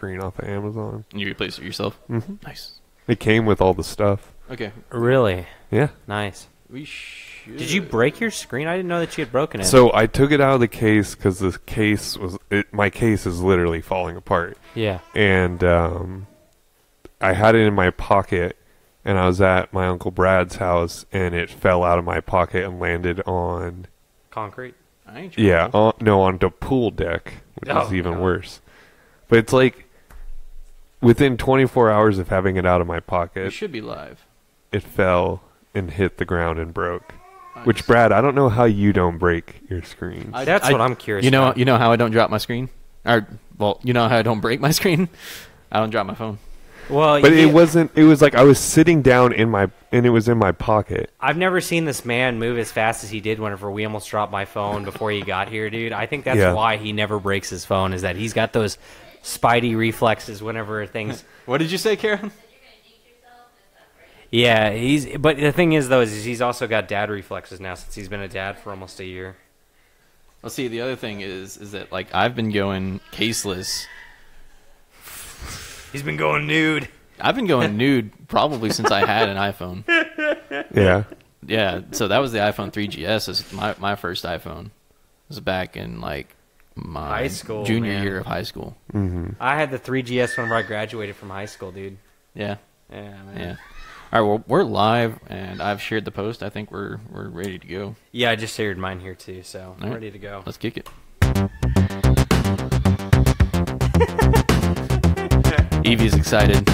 screen off of Amazon. You replaced it yourself? Mm-hmm. Nice. It came with all the stuff. Okay. Really? Yeah. Nice. We should. Did you break your screen? I didn't know that you had broken it. So I took it out of the case because the case was my case is literally falling apart. Yeah. And I had it in my pocket, and I was at my Uncle Brad's house, and it fell out of my pocket and landed on concrete. Yeah, on the pool deck, which is even worse. But it's like within 24 hours of having it out of my pocket, it should be live. It fell and hit the ground and broke. Nice. Which, Brad, I don't know how you don't break your screens. That's what I'm curious about. You know how I don't drop my screen? You know how I don't break my screen? I don't drop my phone. Well, but it wasn't. It was like I was sitting down and it was in my pocket. I've never seen this man move as fast as he did whenever we almost dropped my phone before he got here, dude. I think that's why he never breaks his phone, is that he's got those spidey reflexes whenever things. What did you say, Karen? Yeah, but the thing is, though, is he's also got dad reflexes now since he's been a dad for almost a year. Well, see, the other thing is that, like, I've been going caseless. He's been going nude. I've been going nude probably since I had an iPhone. Yeah. Yeah, so that was the iPhone 3GS. It was my first iPhone. It was back in, like, my high school, junior year of high school. Mm-hmm. I had the 3GS whenever I graduated from high school, dude. Yeah. Yeah, man. Yeah. All right, well, we're live, and I've shared the post. I think we're ready to go. Yeah, I just shared mine here, too, so I'm ready to go. Let's kick it. Evie's excited.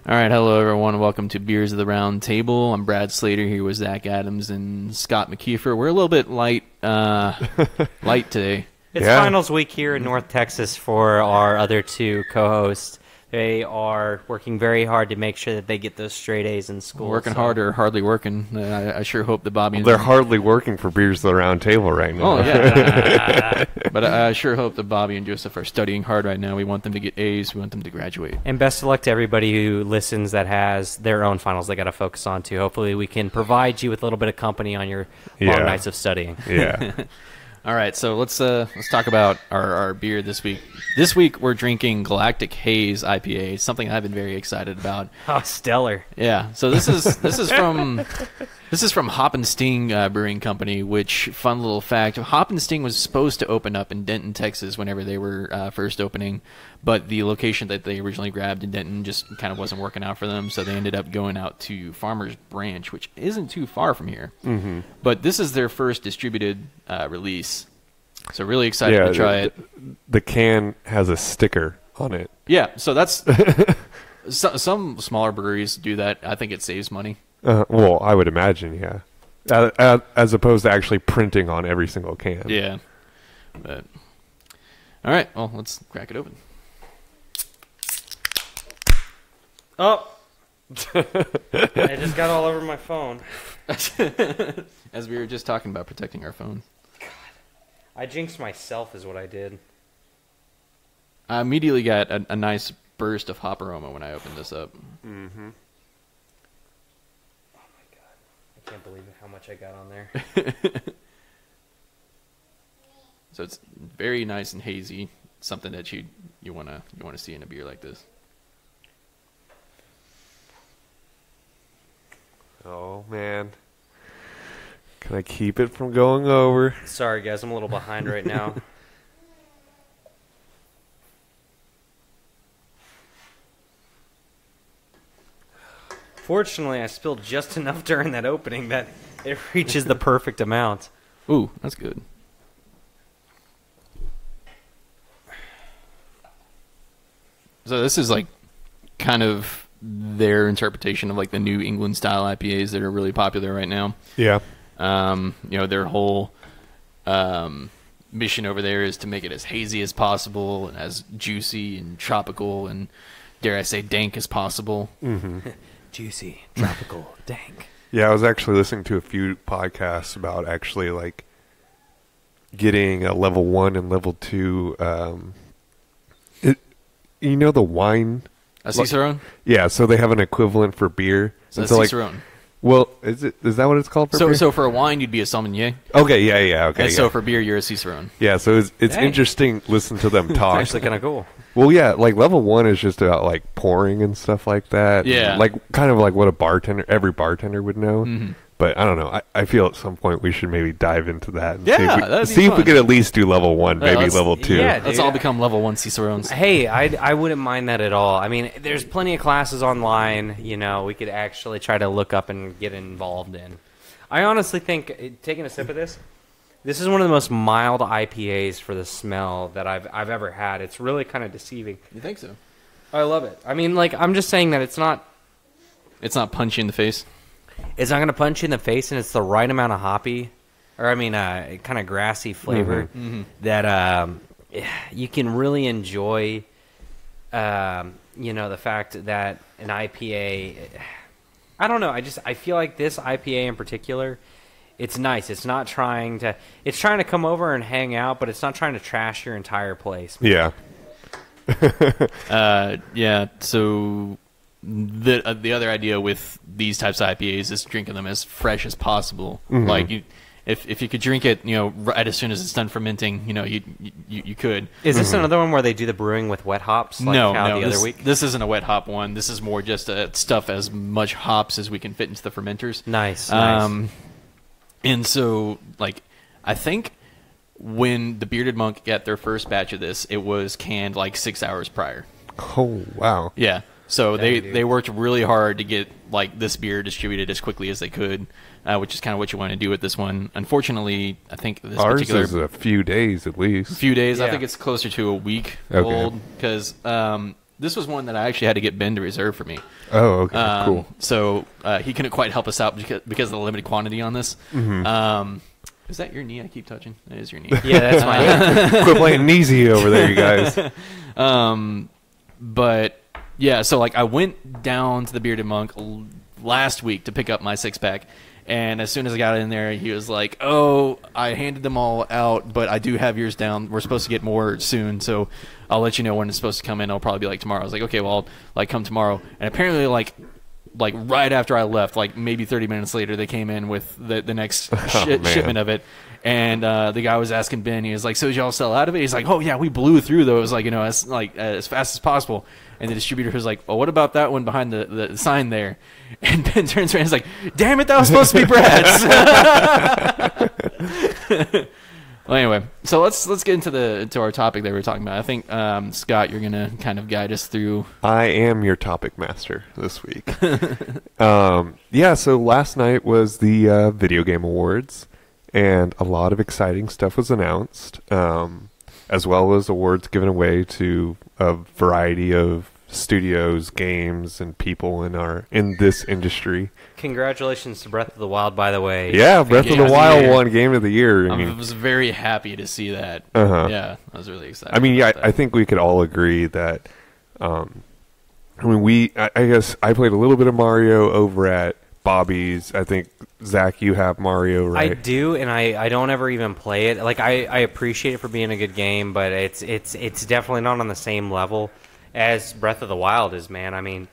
All right, hello everyone. Welcome to Beers of the Round Table. I'm Brad Slater here with Zach Adams and Scott McKeefer. We're a little bit light today. It's finals week here in North Texas for our other two co-hosts. They are working very hard to make sure that they get those straight A's in school. Working hard or hardly working. I sure hope that Bobby... They're hardly working for Beers of the Round Table right now. Oh, yeah. But I sure hope that Bobby and Joseph are studying hard right now. We want them to get A's. We want them to graduate. And best of luck to everybody who listens that has their own finals they got to focus on, too. Hopefully we can provide you with a little bit of company on your long nights of studying. Yeah. All right, so let's talk about our beer this week. This week we're drinking Galactic Haze IPA, something I've been very excited about. Oh, stellar! Yeah, so this is from Hop and Sting Brewing Company. Which, fun little fact, Hop and Sting was supposed to open up in Denton, Texas, whenever they were first opening, but the location that they originally grabbed in Denton just kind of wasn't working out for them, so they ended up going out to Farmers Branch, which isn't too far from here. Mm-hmm. But this is their first distributed release, so really excited to try it. The can has a sticker on it. Yeah, so that's some smaller breweries do that. I think it saves money. Well, I would imagine, yeah. As opposed to actually printing on every single can. Yeah. But all right, well, let's crack it open. Oh, I just got all over my phone. As we were just talking about protecting our phones. God, I jinxed myself is what I did. I immediately got a nice burst of hop aroma when I opened this up. Mm-hmm. Oh my God, I can't believe how much I got on there. So it's very nice and hazy. Something that you want to see in a beer like this. Oh man, can I keep it from going over? Sorry guys, I'm a little behind right now. Fortunately, I spilled just enough during that opening that it reaches the perfect amount. Ooh, that's good. So this is like kind of their interpretation of like the New England style IPAs that are really popular right now. Yeah. Their whole mission over there is to make it as hazy as possible and as juicy and tropical and, dare I say, dank as possible. Mm-hmm. Juicy, tropical, dank. Yeah, I was actually listening to a few podcasts about actually like getting a level 1 and level 2. You know the wine? A Cicerone? Yeah, so they have an equivalent for beer. So And a Cicerone. Well, is that what it's called for beer? So for a wine, you'd be a sommelier. Okay, yeah, okay. And so for beer, you're a Cicerone. Yeah, so it's Dang. interesting. Listen to them talk. It's actually kind of cool. Well, yeah, like level 1 is just about like pouring and stuff like that. Yeah. Like kind of like what every bartender would know. Mm-hmm. But I don't know. I feel at some point we should maybe dive into that and Yeah, that'd be see if we fun. could at least do level 1, Yeah, maybe let's- level 2. yeah, Let's all become level 1 Cicerones. Hey, I wouldn't mind that at all. I mean, there's plenty of classes online, we could actually try to look up and get involved in. I honestly think, taking a sip of this is one of the most mild IPAs for the smell that I've ever had. It's really kind of deceiving. You think so? I love it. I mean, like, I'm just saying that it's not punchy in the face. It's not going to punch you in the face, and it's the right amount of hoppy, kind of grassy flavor that you can really enjoy. The fact that an IPA, I don't know. I feel like this IPA in particular, it's nice. It's trying to come over and hang out, but it's not trying to trash your entire place. Yeah. Yeah. So the other idea with these types of IPAs is drinking them as fresh as possible. Mm-hmm. Like if you could drink it, right as soon as it's done fermenting, you could. Is this another one where they do the brewing with wet hops? Like No, how no. the other week? This isn't a wet hop one. This is more just stuff as much hops as we can fit into the fermenters. Nice. And so, like, I think when the Bearded Monk got their first batch of this, it was canned like 6 hours prior. Oh, wow. Yeah. So Dang, they worked really hard to get like this beer distributed as quickly as they could, which is kind of what you want to do with this one. Unfortunately, I think this Ours particular is a few days at least. few days. I Yeah. think it's closer to a week Okay. old because this was one that I actually had to get Ben to reserve for me. Oh, okay, cool. So he couldn't quite help us out because of the limited quantity on this. Mm-hmm. Is that your knee I keep touching? That is your knee. Yeah, that's my Quit playing easy over there, you guys. But yeah, so like I went down to the Bearded Monk last week to pick up my 6-pack, and as soon as I got in there, he was like, "Oh, I handed them all out, but I do have yours down. We're supposed to get more soon, so I'll let you know when it's supposed to come in. It'll probably be like tomorrow." I was like, "Okay, well, I'll like come tomorrow." And apparently, like right after I left, like maybe 30 minutes later, they came in with the next man. shipment of it. And the guy was asking Ben, he was like, "So did y'all sell out of it?" He's like, "Oh yeah, we blew through those, like as fast as possible." And the distributor was like, "Oh, what about that one behind the sign there?" And Ben turns around and is like, "Damn it, that was supposed to be Brad's." Well, anyway, so let's get into our topic that we were talking about. I think Scott, you're gonna kind of guide us through. I am your topic master this week. Yeah, so last night was the Video Game Awards, and a lot of exciting stuff was announced, as well as awards given away to a variety of studios, games, and people in this industry. Congratulations to Breath of the Wild, by the way. Yeah, Breath of Game the of the Wild Year. won Game of the Year. I was very happy to see that. Uh-huh. Yeah, I was really excited. I mean, yeah, about that. I think we could all agree that. I guess I played a little bit of Mario over at Bobby's. I think Zach, you have Mario, right? I do, and I don't ever even play it. Like I appreciate it for being a good game, but it's definitely not on the same level as Breath of the Wild is, man. I mean,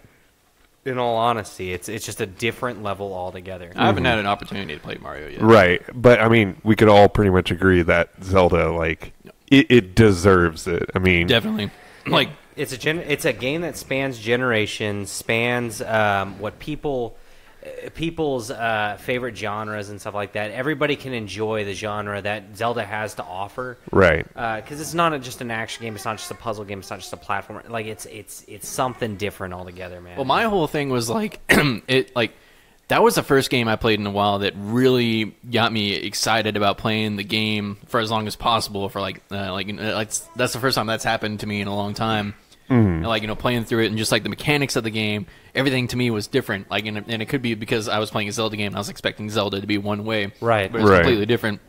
in all honesty, it's just a different level altogether. I haven't had an opportunity to play Mario yet. Right, but I mean, we could all pretty much agree that Zelda, like, it deserves it. I mean, Definitely. Like, It's a game that spans generations, spans what people's favorite genres and stuff like that. Everybody can enjoy the genre that Zelda has to offer, right? Because it's not just an action game, it's not just a puzzle game, it's not just a platformer. Like it's something different altogether, man. well, my whole thing was like, that was the first game I played in a while that really got me excited about playing the game for as long as possible. For that's the first time that's happened to me in a long time. And, playing through it and just like the mechanics of the game, everything to me was different. Like, and it could be because I was playing a Zelda game and I was expecting Zelda to be one way, Right. But it's Right. completely different.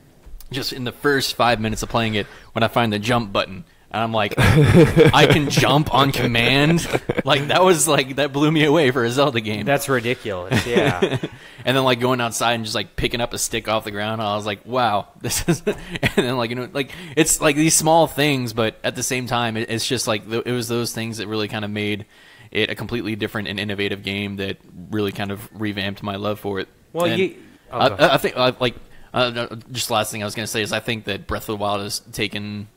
Just in the first 5 minutes of playing it, when I find the jump button, And I'm like, I can jump on command. Like that blew me away for a Zelda game. That's ridiculous. Yeah. And then like going outside and just like picking up a stick off the ground, I was like, wow, this is. And then like it's like these small things, but at the same time, it's just like it was those things that really kind of made it a completely different and innovative game that really kind of revamped my love for it. Well, and I think just last thing I was going to say is I think that Breath of the Wild has taken.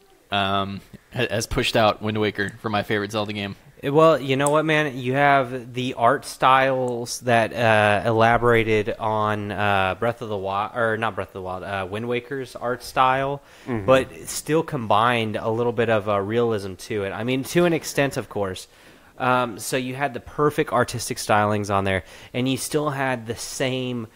Has pushed out Wind Waker for my favorite Zelda game. Well, you know what, man? You have the art styles that elaborated on Breath of the Wild, or not Breath of the Wild, Wind Waker's art style, but still combined a little bit of realism to it. I mean, to an extent, of course. So you had the perfect artistic stylings on there, and you still had the same...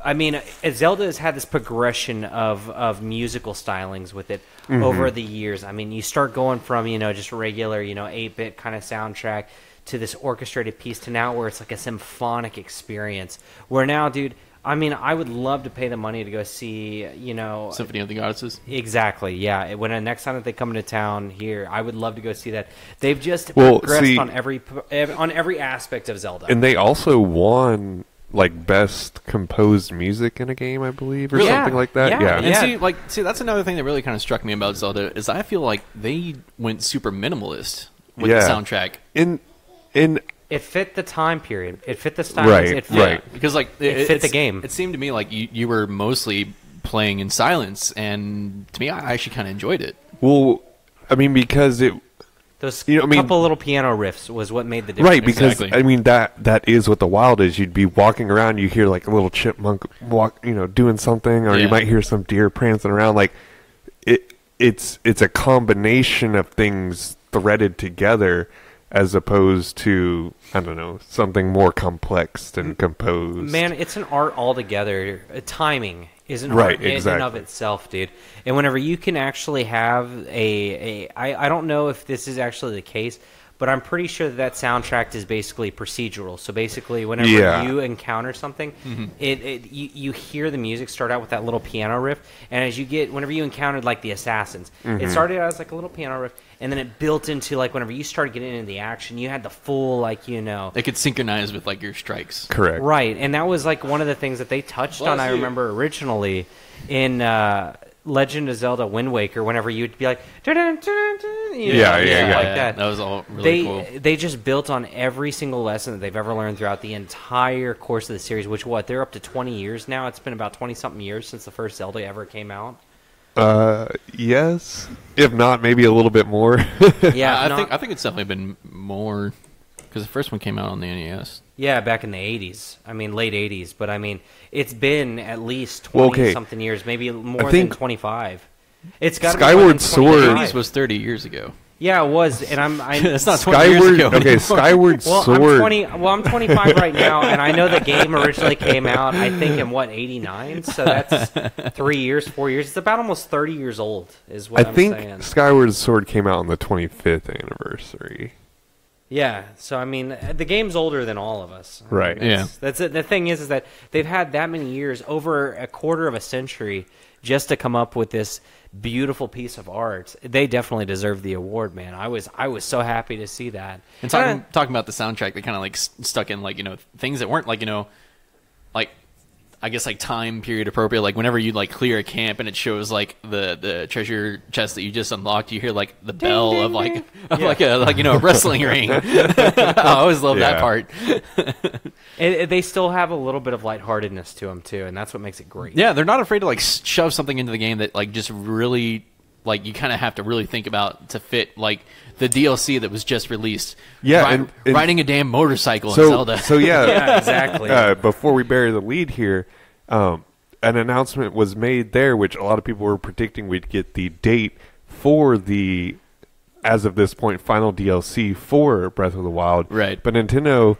I mean, Zelda has had this progression of musical stylings with it over the years. I mean, you start going from, just regular, 8-bit kind of soundtrack to this orchestrated piece to now where it's like a symphonic experience. Where now, dude, I mean, I would love to pay the money to go see, Symphony of the Goddesses? Exactly, yeah. When the next time that they come into town here, I would love to go see that. They've just progressed on every aspect of Zelda. And they also won... like best composed music in a game, I believe, or something like that. Yeah. And see, that's another thing that really kind of struck me about Zelda is I feel like they went super minimalist with the soundtrack. It fit the time period. It fit the style. Right. Because like it fit the game. It seemed to me like you were mostly playing in silence, and to me, I actually kind of enjoyed it. Well, I mean, because it. Those couple little piano riffs was what made the difference. Right, because I mean that is what the Wild is. You'd be walking around, you hear like a little chipmunk doing something, or you might hear some deer prancing around. Like it's a combination of things threaded together, as opposed to something more complex and composed. Man, it's an art altogether. Timing is an right, art in and of itself, dude. And whenever you can actually have I don't know if this is actually the case, but I'm pretty sure that soundtrack is basically procedural. So basically, whenever you encounter something, you hear the music start out with that little piano riff, and whenever you encountered like the assassins, it started out as like a little piano riff, and then it built into like whenever you started getting into the action, you had the full It could synchronize with like your strikes. Correct. Right, and that was like one of the things that they touched on. I remember originally in Legend of Zelda Wind Waker, whenever you'd be like, like that. That was all really cool. They just built on every single lesson that they've ever learned throughout the entire course of the series, which they're up to 20 years now. It's been about 20-something years since the first Zelda ever came out. Yes. If not, maybe a little bit more. Yeah, I think it's definitely been more, because the first one came out on the NES. Yeah, back in the 80s. I mean, late 80s. But, I mean, it's been at least 20-something years, maybe more than 25. It's got Skyward Sword. The 80s was 30 years ago. Yeah, it was, and it's not 20 years ago. Okay, Skyward Sword. I'm 25 right now, and I know the game originally came out, I think, in 89? So that's 4 years. It's about almost 30 years old, is what I'm saying. I think Skyward Sword came out on the 25th anniversary. Yeah, so I mean, the game's older than all of us. Right. That's it. The thing is that they've had that many years, over a quarter of a century, just to come up with this beautiful piece of art. They definitely deserve the award, man. I was so happy to see that. And talking about the soundtrack, they kind of like stuck in like things that weren't like like I guess like time period appropriate. Like whenever you like clear a camp and it shows like the treasure chest that you just unlocked, you hear like the bell ding, of like ding. like a wrestling ring. I always love that part. They still have a little bit of lightheartedness to them too, and that's what makes it great. Yeah, they're not afraid to like shove something into the game that like just really like you kind of have to really think about to fit like the DLC that was just released. Yeah, and riding a damn motorcycle in Zelda. So yeah, exactly. Before we bury the lead here, an announcement was made there, which a lot of people were predicting we'd get the date for the, as of this point, final DLC for Breath of the Wild. Right. But Nintendo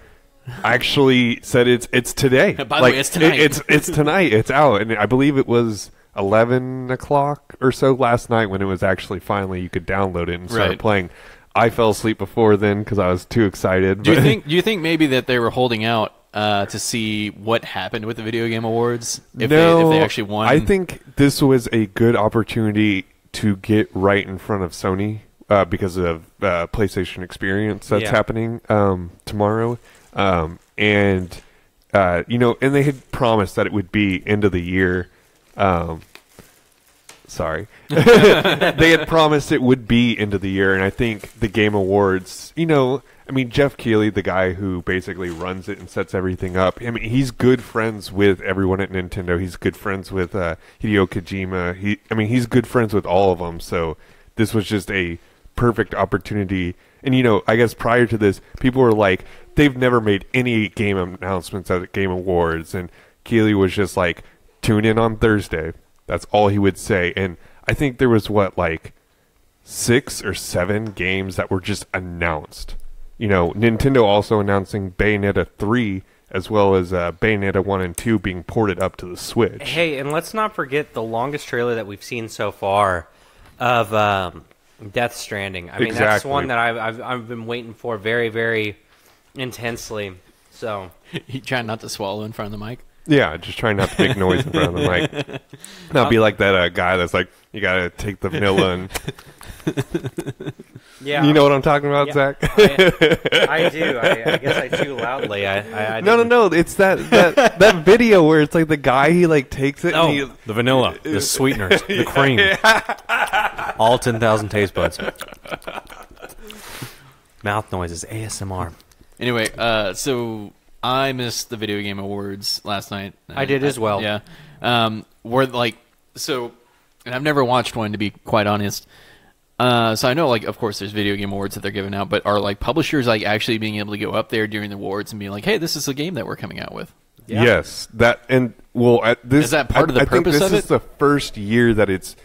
actually said it's today. By the way, it's tonight. It's tonight. It's out, and I believe it was 11 o'clock or so last night when it was actually finally you could download it and start playing. I fell asleep before then because I was too excited. Do you think maybe that they were holding out to see what happened with the Video Game Awards if they actually won? I think this was a good opportunity to get right in front of Sony because of PlayStation Experience that's Yeah. happening tomorrow. And they had promised that it would be end of the year. Sorry. They had promised it would be end of the year, and I think the Game Awards, Jeff Keighley, the guy who basically runs it and sets everything up, he's good friends with everyone at Nintendo. He's good friends with Hideo Kojima. He's good friends with all of them, so this was just a perfect opportunity. And, I guess prior to this, people were like, they've never made any game announcements at the Game Awards, and Keighley was just like, tune in on Thursday. That's all he would say. And I think there was, 6 or 7 games that were just announced. Nintendo also announcing Bayonetta 3 as well as Bayonetta 1 and 2 being ported up to the Switch. Hey, and let's not forget the longest trailer that we've seen so far of Death Stranding. That's Exactly. one that I've been waiting for very, very intensely. So You trying not to swallow in front of the mic? Yeah, just trying not to make noise in front of the mic. Not be like that guy that's like, you got to take the vanilla and... yeah, You know what I'm talking about, Zach? I do. I guess I chew loudly. I No. It's that video where it's like the guy, he like takes it and he... the vanilla, the sweeteners, the cream, all 10,000 taste buds. Mouth noises, ASMR. Anyway, so I missed the Video Game Awards last night. I did as well. Yeah. And I've never watched one, to be quite honest. So I know, of course, there's Video Game Awards that they're giving out, but are publishers actually being able to go up there during the awards and be like, "Hey, this is the game that we're coming out with"? Yeah. Yes, is that part of the purpose of it? This is the first year that it's.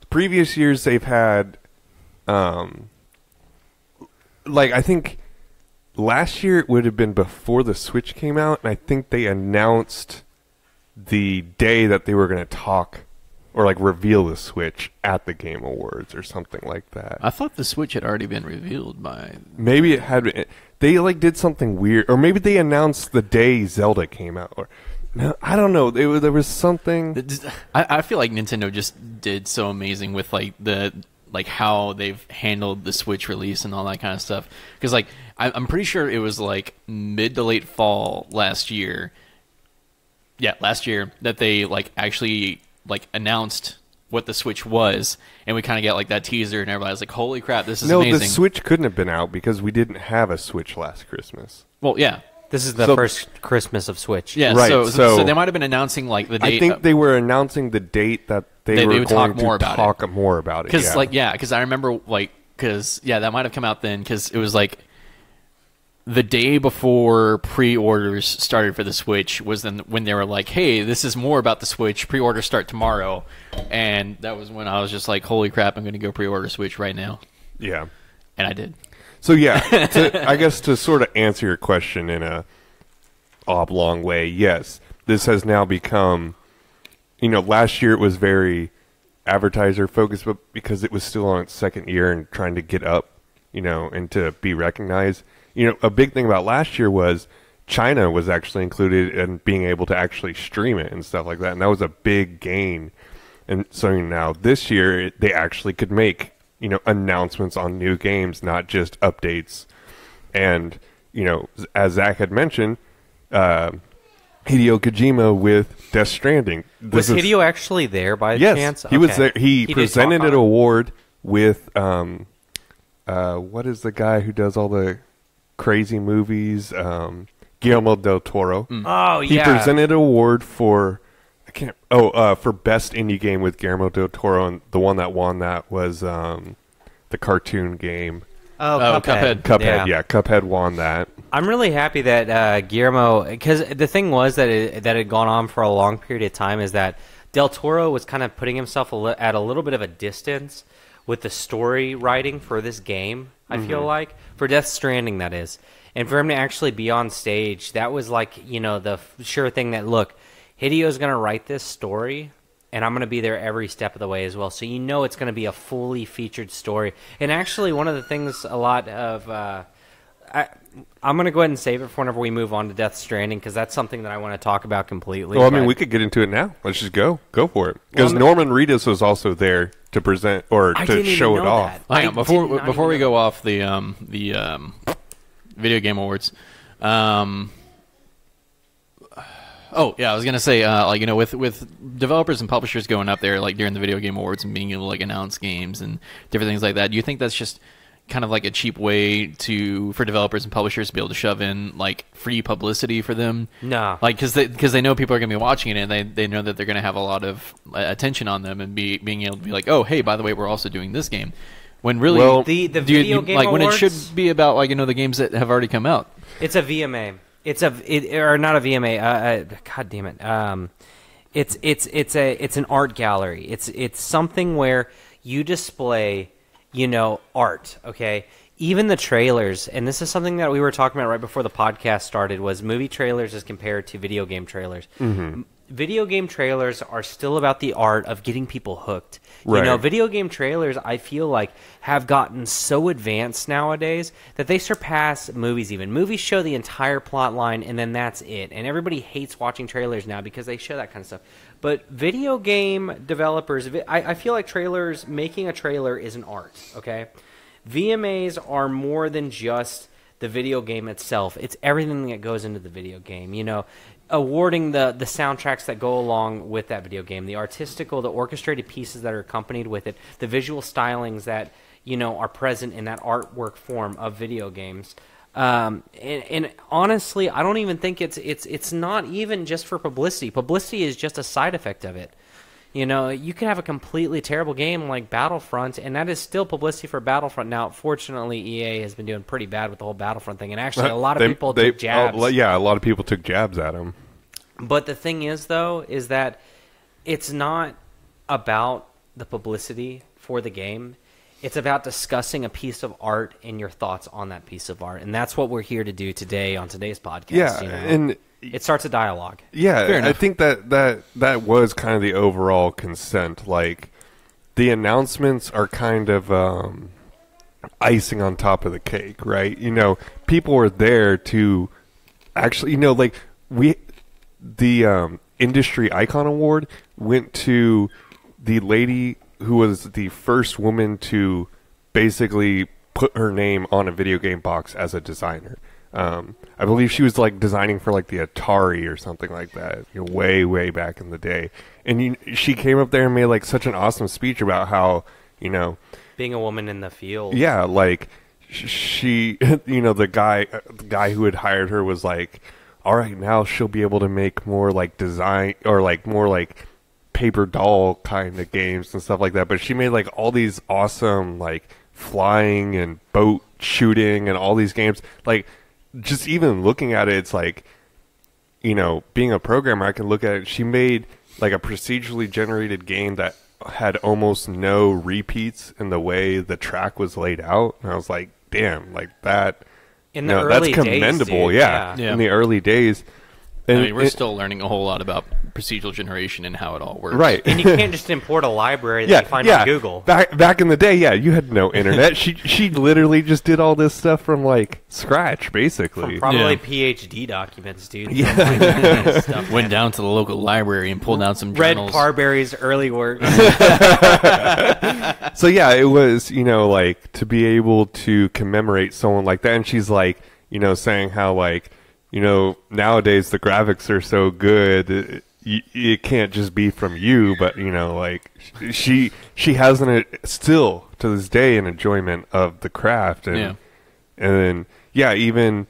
Previous years they've had, I think last year it would have been before the Switch came out, and I think they announced the day that they were going to talk or reveal the Switch at the Game Awards or something like that. I thought the Switch had already been revealed by... Maybe it had... They did something weird, or maybe they announced the day Zelda came out, or... No, I don't know. There was something... I feel like Nintendo just did so amazing with how they've handled the Switch release and all that kind of stuff. Because I'm pretty sure it was mid to late fall last year. Yeah, last year that they actually announced what the Switch was, and we kind of get that teaser, and everybody's like, "Holy crap, this is amazing!" No, the Switch couldn't have been out because we didn't have a Switch last Christmas. Well, yeah. This is the first Christmas of Switch. Yeah, right. So they might have been announcing the date. I think they were announcing the date that they were going to talk more about it. Because because I remember that might have come out then, because it was the day before pre-orders started for the Switch was then when they were like, "Hey, this is more about the Switch. Pre-orders start tomorrow," and that was when I was just like, "Holy crap, I'm going to go pre-order Switch right now." Yeah, and I did. So yeah, I guess to sort of answer your question in a oblong way, yes, this has now become, last year it was very advertiser focused, but because it was still on its second year and trying to get up, and to be recognized. A big thing about last year was China was actually included in being able to actually stream it and stuff like that, and that was a big gain. And so now this year they actually could make announcements on new games, not just updates. And as Zach had mentioned, Hideo Kojima with Death Stranding. Was Hideo actually there by chance? He was there. He presented an award with what is the guy who does all the crazy movies? Guillermo del Toro. Oh yeah. He presented an award for for best indie game with Guillermo del Toro, and the one that won that was the cartoon game. Cuphead. Cuphead, yeah. Cuphead won that. I'm really happy that Guillermo, because the thing was that it had gone on for a long period of time, is that Del Toro was kind of putting himself at a little bit of a distance with the story writing for this game, I feel like. For Death Stranding, that is. And for him to actually be on stage, that was the sure thing that, look, Hideo's going to write this story, and I'm going to be there every step of the way as well. So it's going to be a fully featured story. And actually, one of the things I'm going to go ahead and save it for whenever we move on to Death Stranding, because that's something that I want to talk about completely. Well, we could get into it now. Let's just go. Go for it. Because Norman Reedus was also there to present or I to didn't even show it know off. that. Hang on, I did not before we even go know off the video game awards. Oh yeah, I was gonna say, with developers and publishers going up there like during the video game awards and being able to like announce games and different things like that. Do you think that's just kind of like a cheap way for developers and publishers to be able to shove in like free publicity for them? No, Like because they know people are gonna be watching it and they know that they're gonna have a lot of attention on them and being able to be like, oh hey, by the way, we're also doing this game. When really the video game like when it awards, should be about like the games that have already come out. it's a VMA. Or not a VMA. God damn it. It's an art gallery. It's something where you display, art. Okay. Even the trailers, and this is something that we were talking about right before the podcast started, was movie trailers as compared to video game trailers. Mm-hmm. Video game trailers are still about the art of getting people hooked. Right. Video game trailers, I feel like, have gotten so advanced nowadays that they surpass movies even. Movies show the entire plot line, and then that's it. And everybody hates watching trailers now because they show that kind of stuff. But video game developers, I feel like making a trailer is an art, okay? VMAs are more than just the video game itself. It's everything that goes into the video game, awarding the soundtracks that go along with that video game, the artistical, the orchestrated pieces that are accompanied with it, the visual stylings that are present in that artwork form of video games. And honestly, I don't even think it's not even just for publicity. Publicity is just a side effect of it. You could have a completely terrible game like Battlefront, and that is still publicity for Battlefront. Now, fortunately, EA has been doing pretty bad with the whole Battlefront thing, and actually a lot of people took jabs. A lot of people took jabs at him. But the thing is, though, is that it's not about the publicity for the game. It's about discussing a piece of art and your thoughts on that piece of art, and that's what we're here to do today on today's podcast. Yeah, and it starts a dialogue. Yeah, I think that was kind of the overall consent. Like, the announcements are kind of icing on top of the cake, right? People were there to actually, the Industry Icon Award went to the lady who was the first woman to basically put her name on a video game box as a designer. I believe she was like designing for like the Atari or something like that, way back in the day. And she came up there and made like such an awesome speech about how, being a woman in the field. Yeah, like she, the guy who had hired her was like, all right, now she'll be able to make more like design or like more like paper doll kind of games and stuff like that. But she made like all these awesome like flying and boat shooting and all these games. Like, just even looking at it, it's like, being a programmer, I can look at it. She made like a procedurally generated game that had almost no repeats in the way the track was laid out. And I was like, damn, like that. In the early that's commendable, days, yeah. In the early days. And we're still learning a whole lot about procedural generation and how it all works. Right. And you can't just import a library that you find on Google. Back in the day, you had no internet. She literally just did all this stuff from like scratch, basically. From probably PhD documents, dude. Yeah. Stuff, went down to the local library and pulled out some journals. Read Parberry's early work. So yeah, it was, like to be able to commemorate someone like that. And she's like, saying how like, nowadays the graphics are so good, it can't just be from you, but like she has still to this day an enjoyment of the craft, and then even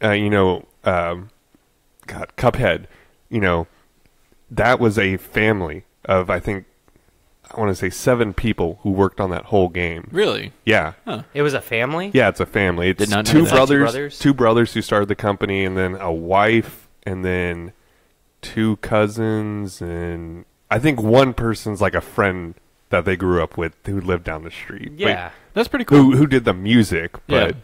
God, Cuphead, that was a family of I want to say 7 people who worked on that whole game. Really? Yeah. Huh. It was a family? Yeah, it's a family. It's Did not know two that. brothers, two brothers who started the company, and then a wife, and then 2 cousins, and I think one person's like a friend that they grew up with who lived down the street. Yeah. That's pretty cool. Who did the music, but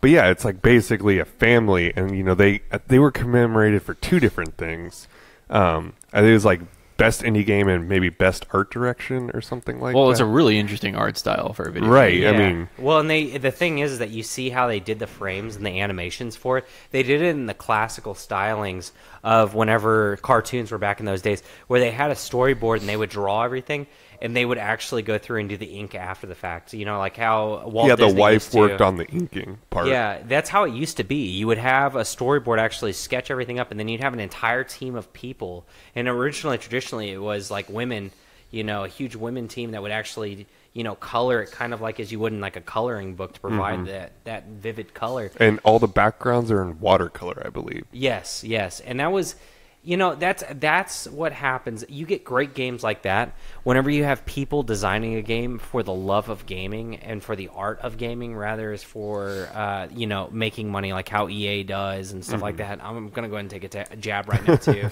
yeah, it's like basically a family, and they were commemorated for 2 different things. I think it was like best indie game and maybe best art direction or something like that. Well, it's a really interesting art style for a video right, game. Yeah. I mean... Well, and the thing is that you see how they did the frames and the animations for it. They did it in the classical stylings of whenever cartoons were back in those days, where they had a storyboard and they would draw everything. and they would actually go through and do the ink after the fact. You know, like how Walt Yeah, Disney the wife used to. worked on the inking part. Yeah, that's how it used to be. You would have a storyboard actually sketch everything up, and then you'd have an entire team of people. And originally, traditionally, it was like women, you know, a huge women team that would actually, you know, color it kind of like as you would in like a coloring book to provide that vivid color. And all the backgrounds are in watercolor, I believe. Yes, yes. And that was, you know, that's what happens. You get great games like that whenever you have people designing a game for the love of gaming and for the art of gaming rather as for, you know, making money like how EA does and stuff like that. I'm going to go ahead and take a jab right now, too.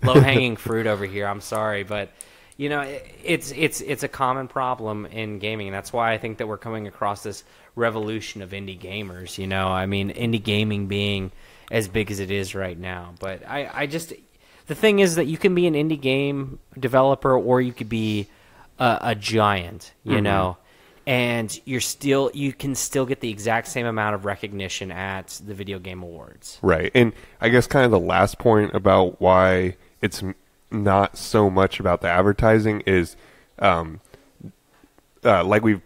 Low-hanging fruit over here. I'm sorry, but... You know, it's a common problem in gaming, and that's why I think that we're coming across this revolution of indie gamers. You know, I mean, indie gaming being as big as it is right now. But I just, the thing is that you can be an indie game developer, or you could be a giant. You know, and you can still get the exact same amount of recognition at the Video Game Awards. Right, and I guess kind of the last point about why it's not so much about the advertising is like we've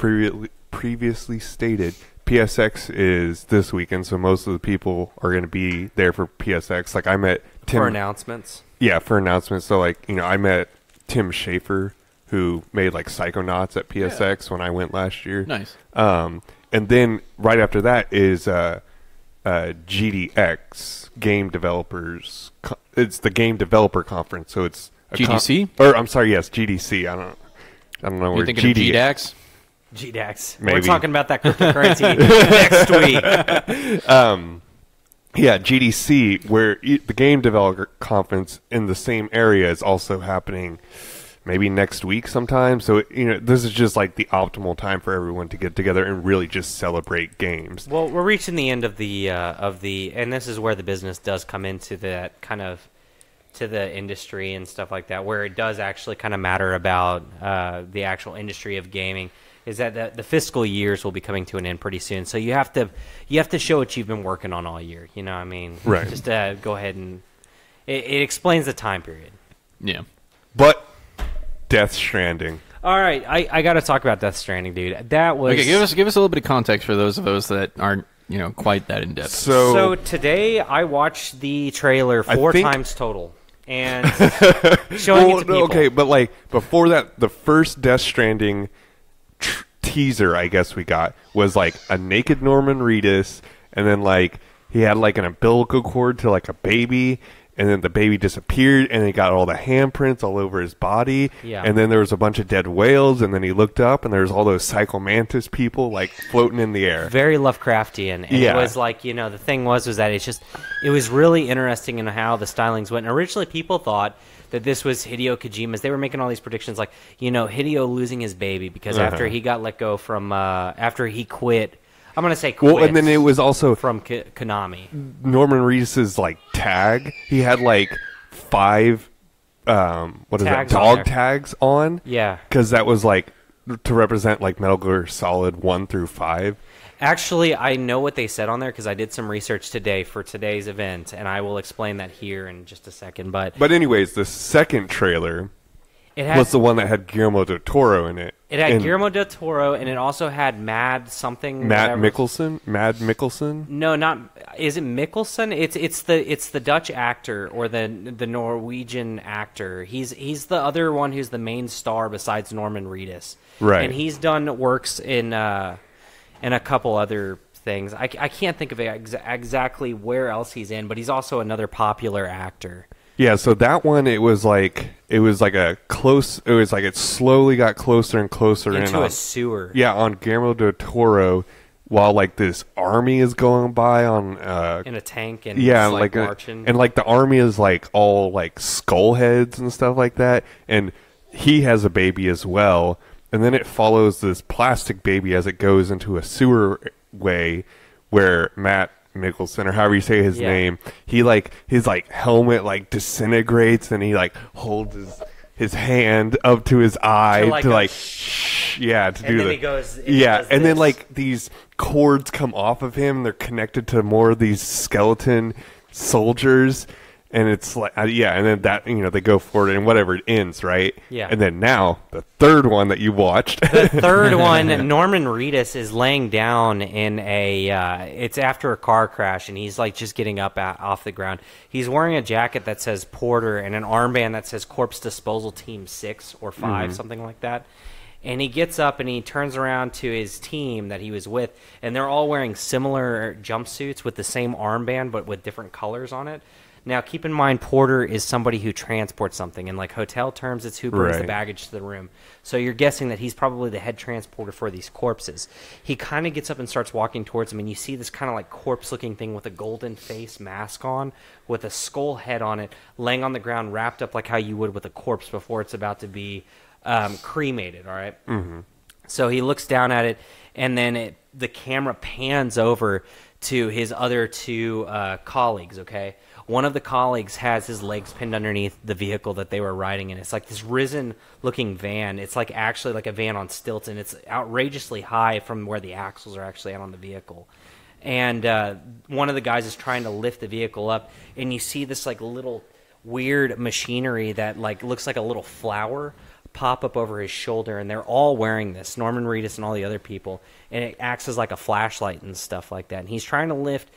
previously stated, PSX is this weekend, so most of the people are going to be there for PSX. Like I met Tim For announcements. Yeah, for announcements. So like, you know, I met Tim Schafer, who made like Psychonauts at PSX when I went last year. Nice. And then right after that is GDX, Game Developers. It's the Game Developer Conference, so it's a GDC. I'm sorry, yes, GDC. I don't know You're where thinking of GDAX? GDAX. Maybe. We're talking about that cryptocurrency next week. Yeah, GDC, where the Game Developer Conference in the same area is also happening maybe next week sometime. So, you know, this is just like the optimal time for everyone to get together and really just celebrate games. Well, we're reaching the end of the and this is where the business does come into that kind of to the industry and stuff like that, where it does actually kind of matter about the actual industry of gaming. Is that the fiscal years will be coming to an end pretty soon, so you have to show what you've been working on all year. You know what I mean? Right. Just go ahead and it explains the time period. Yeah. But Death Stranding. All right, I got to talk about Death Stranding, dude. That was Okay, give us a little bit of context for those of us that aren't, you know, quite that in depth. So today I watched the trailer 4 times total, and showing it to people. Okay, but like before that, the first Death Stranding teaser, I guess we got, was like a naked Norman Reedus, and then like he had like an umbilical cord to like a baby, and then the baby disappeared, and he got all the handprints all over his body. Yeah. And then there was a bunch of dead whales, and then he looked up, and there was all those psychomantis people like floating in the air. Very Lovecraftian, and it was like, you know, the thing was that it was really interesting in how the stylings went. And originally, people thought that this was Hideo Kojima's. They were making all these predictions, like, you know, Hideo losing his baby because after he got let go from after he quit. I'm going to say quit. Well, and then it was also from Konami. Norman Reedus's like tag. He had like 5 dog tags on. Yeah. Because that was like to represent like Metal Gear Solid 1 through 5. Actually, I know what they said on there because I did some research today for today's event, and I will explain that here in just a second. But anyways, the second trailer was the one that had Guillermo del Toro in it. It had Guillermo del Toro, and it also had Matt Mikkelsen? No, not. Is it Mikkelsen? It's the Dutch actor or the Norwegian actor. He's the other one who's the main star besides Norman Reedus. Right. And he's done works in a couple other things. I can't think of exactly where else he's in, but he's also another popular actor. Yeah, so that one, it was like it slowly got closer and closer into a sewer. Yeah, on Guillermo del Toro, while like this army is going by on in a tank and like marching. And like the army is like all like skull heads and stuff like that, and he has a baby as well, and then it follows this plastic baby as it goes into a sewer way where Matt Mikkelsen, or however you say his name, he like his like helmet like disintegrates, and he like holds his hand up to his eye to do that. And then like these cords come off of him, they're connected to more of these skeleton soldiers, And it's like, yeah, and then that, they go for it and whatever, it ends, right? Yeah. And then now, the third one that you watched. The third one, Norman Reedus is laying down in it's after a car crash, and he's like just getting up off the ground. He's wearing a jacket that says Porter and an armband that says Corpse Disposal Team 6 or 5, something like that. And he gets up and he turns around to his team that he was with, and they're all wearing similar jumpsuits with the same armband but with different colors on it. Now, keep in mind, Porter is somebody who transports something. In like hotel terms, it's who brings the baggage to the room. So you're guessing that he's probably the head transporter for these corpses. He kind of gets up and starts walking towards them, and you see this kind of like corpse-looking thing with a golden face mask on, with a skull head on it, laying on the ground, wrapped up like how you would with a corpse before it's about to be cremated, all right? Mm-hmm. So he looks down at it, and then the camera pans over to his other two colleagues, okay? One of the colleagues has his legs pinned underneath the vehicle that they were riding in. It's like this risen-looking van. It's like actually like a van on stilts, and it's outrageously high from where the axles are actually out on the vehicle. And one of the guys is trying to lift the vehicle up, and you see this like little weird machinery that like looks like a little flower pop up over his shoulder, and they're all wearing this, Norman Reedus and all the other people, and it acts as like a flashlight and stuff like that. And he's trying to lift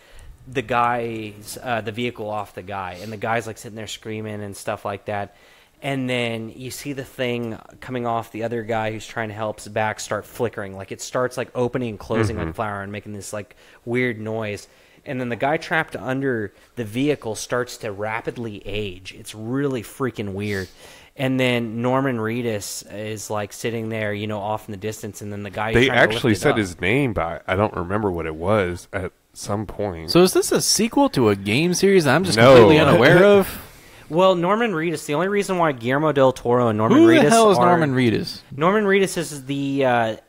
the vehicle off the guy, and the guy's like sitting there screaming and stuff like that. And then you see the thing coming off the other guy who's trying to help's back start flickering, like it starts like opening and closing like flower and making this like weird noise. And then the guy trapped under the vehicle starts to rapidly age. It's really freaking weird. And then Norman Reedus is like sitting there, off in the distance, and then the guy. They actually said his name, but I don't remember what it was at some point. So is this a sequel to a game series that I'm just completely unaware of? Well, Norman Reedus, the only reason why Guillermo del Toro and Norman Who Reedus the hell is Norman Reedus? Norman Reedus is the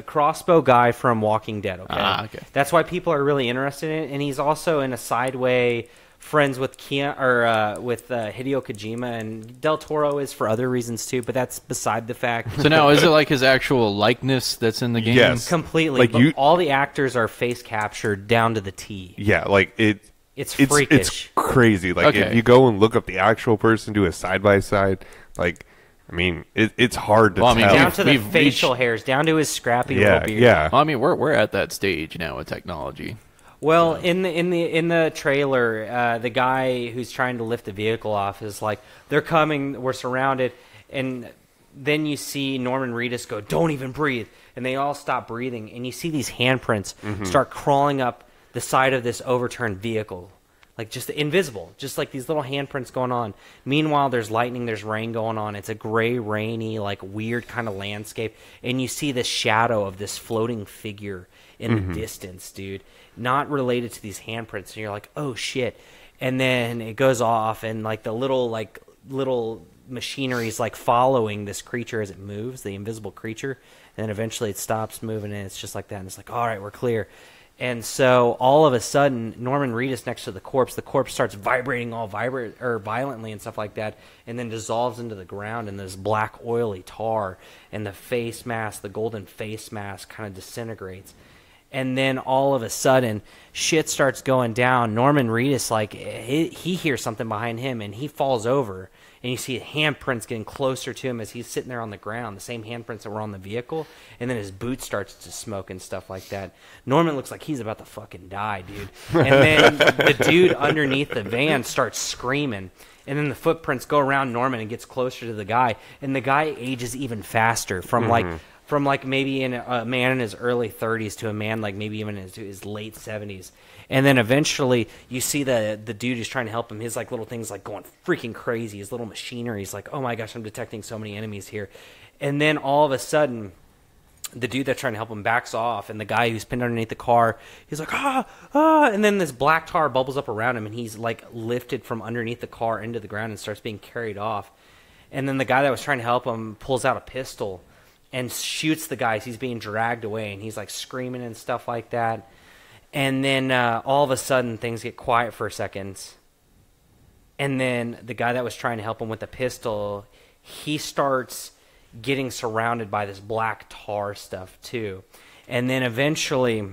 crossbow guy from Walking Dead, okay? Okay. That's why people are really interested in it, and he's also in a sideway friends with Hideo Kojima, and Del Toro is for other reasons too, but that's beside the fact. So now, is it like his actual likeness that's in the game? Yes. Completely. Like but all the actors are face captured down to the T. Yeah, like it's freakish. It's crazy. Like Okay. if you go and look up the actual person, do a side by side, like it's hard to tell. Down to the facial hairs, down to his scrappy little beard. Yeah. Well, we're at that stage now with technology. Well, in the trailer, the guy who's trying to lift the vehicle off is like, they're coming, we're surrounded, and then you see Norman Reedus go, "Don't even breathe," and they all stop breathing, and you see these handprints start crawling up the side of this overturned vehicle, like just invisible, just like these little handprints going on. Meanwhile, there's lightning, there's rain going on. It's a gray, rainy, like weird kind of landscape, and you see the shadow of this floating figure in the distance, dude. Not related to these handprints, and you're like, oh shit. And then it goes off, and like the little machinery is like following this creature as it moves, the invisible creature, and then eventually it stops moving, and it's just like that, and it's like, all right, we're clear. And so all of a sudden, Norman Reedus next to the corpse starts vibrating violently and stuff like that, and then dissolves into the ground in this black oily tar, and the face mask, the golden face mask, kind of disintegrates. And then all of a sudden, shit starts going down. Norman Reedus, like, he hears something behind him, and he falls over. And you see handprints getting closer to him as he's sitting there on the ground, the same handprints that were on the vehicle. And then his boot starts to smoke and stuff like that. Norman looks like he's about to fucking die, dude. And then the dude underneath the van starts screaming. And then the footprints go around Norman and gets closer to the guy. And the guy ages even faster from like maybe a man in his early 30s to a man like maybe even into his late 70s. And then eventually you see the dude who's trying to help him, his like little things like going freaking crazy, his little machinery is like, oh my gosh, I'm detecting so many enemies here. And then all of a sudden the dude that's trying to help him backs off, and the guy who's pinned underneath the car, he's like, and then this black tar bubbles up around him, and he's like lifted from underneath the car into the ground and starts being carried off. And then the guy that was trying to help him pulls out a pistol and shoots the guy as he's being dragged away, and he's like screaming and stuff like that. And then all of a sudden things get quiet for a second, and then the guy that was trying to help him with the pistol, he starts getting surrounded by this black tar stuff too. And then eventually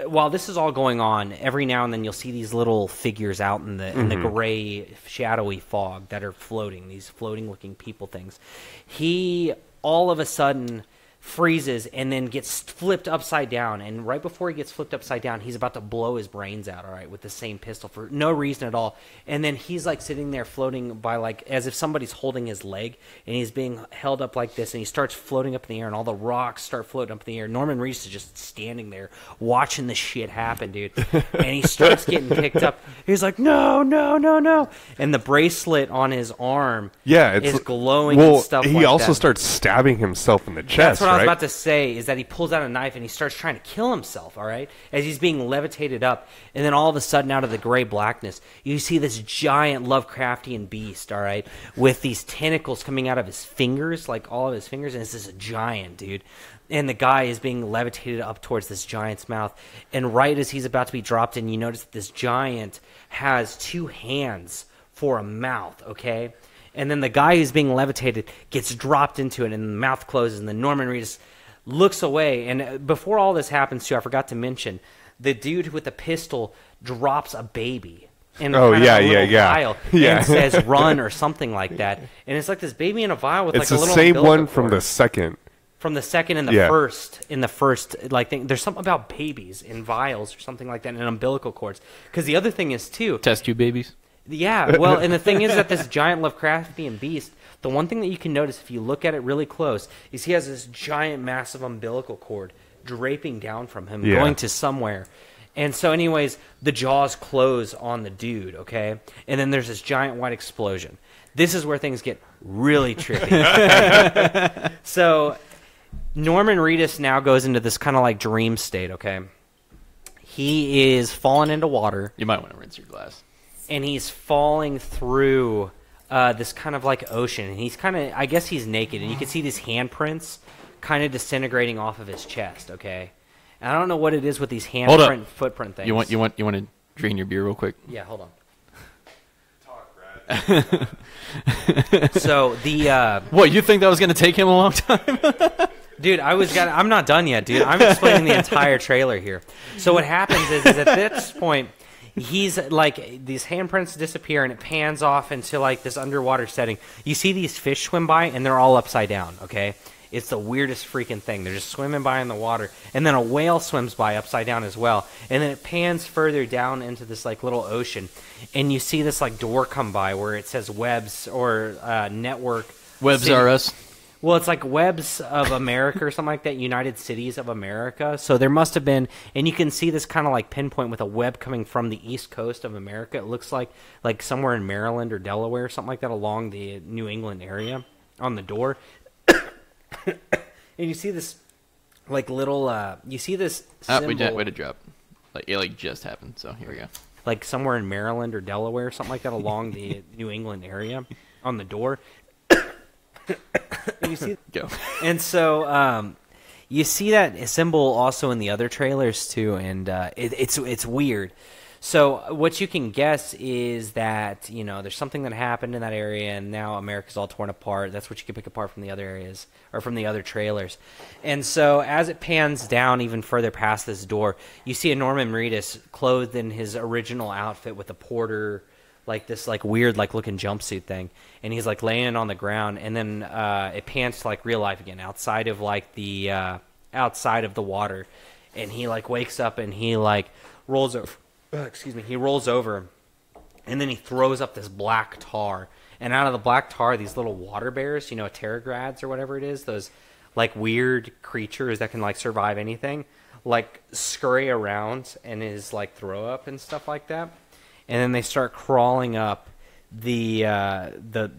while this is all going on, every now and then you'll see these little figures out in the gray, shadowy fog that are floating, these floating looking people things. He all of a sudden freezes and then gets flipped upside down, and right before he gets flipped upside down, he's about to blow his brains out, all right, with the same pistol for no reason at all. And then he's like sitting there floating by, like, as if somebody's holding his leg, and he's being held up like this, and he starts floating up in the air, and all the rocks start floating up in the air. Norman Reedus is just standing there watching this shit happen, dude. And he starts getting picked up. He's like, no, no, no, no. And the bracelet on his arm is glowing and stuff like that. He also starts stabbing himself in the chest. That's what I was about to say, is that he pulls out a knife and he starts trying to kill himself, all right, as he's being levitated up. And then all of a sudden, out of the gray blackness, you see this giant Lovecraftian beast, all right, with these tentacles coming out of his fingers, like all of his fingers, and it's this giant, dude. And the guy is being levitated up towards this giant's mouth. And right as he's about to be dropped in, you notice that this giant has 2 hands for a mouth, okay? And then the guy who's being levitated gets dropped into it, and the mouth closes, and then Norman Reedus looks away. And before all this happens, too, I forgot to mention, the dude with the pistol drops a baby in vial and says "run" or something like that. And it's like this baby in a vial with like a little. It's the same one from the second. From the second and the first like thing. There's something about babies in vials or something like that, and umbilical cords. Because the other thing is too, test tube babies. Yeah, well, and the thing is that this giant Lovecraftian beast, the one thing that you can notice if you look at it really close is he has this giant, massive umbilical cord draping down from him, going to somewhere. And so anyways, the jaws close on the dude, okay? And then there's this giant white explosion. This is where things get really trippy. So Norman Reedus now goes into this kind of like dream state, okay? He is falling into water. You might want to rinse your glass. And he's falling through this kind of like ocean. And he's kind of, I guess he's naked. And you can see these handprints kind of disintegrating off of his chest, okay? And I don't know what it is with these footprint things. You want to drain your beer real quick? Yeah, hold on. Talk, Brad. So the... what, you think that was going to take him a long time? Dude, I'm not done yet, dude. I'm explaining the entire trailer here. So what happens is at this point... He's like, these handprints disappear and it pans off into like this underwater setting. You see these fish swim by and they're all upside down, okay? It's the weirdest freaking thing. They're just swimming by in the water. And then a whale swims by upside down as well. And then it pans further down into this like little ocean. And you see this like door come by where it says Webs or Network. Webs are us. Well, it's like Webs of America or something like that, United Cities of America. So there must have been, and you can see this kind of like pinpoint with a web coming from the east coast of America. It looks like somewhere in Maryland or Delaware or something like that along the New England area on the door. And you see this like little, you see this symbol. Way to drop. Like, it just happened, so here we go. Like somewhere in Maryland or Delaware or something like that along the New England area on the door. And you see, go. And so you see that symbol also in the other trailers too, and it's weird. So what you can guess is that, you know, there's something that happened in that area, and now America's all torn apart. That's what you can pick apart from the other areas, or from the other trailers. And so as it pans down even further past this door, you see a Norman Reedus clothed in his original outfit with a porter, like this like weird like looking jumpsuit thing, and he's like laying on the ground, and then it pans to like real life again, outside of like the outside of the water, and he like wakes up and he like rolls over. He rolls over, and then he throws up this black tar. And out of the black tar, these little water bears, you know, pterograds or whatever it is, those like weird creatures that can like survive anything, like scurry around in his like throw up and stuff like that. And then they start crawling up the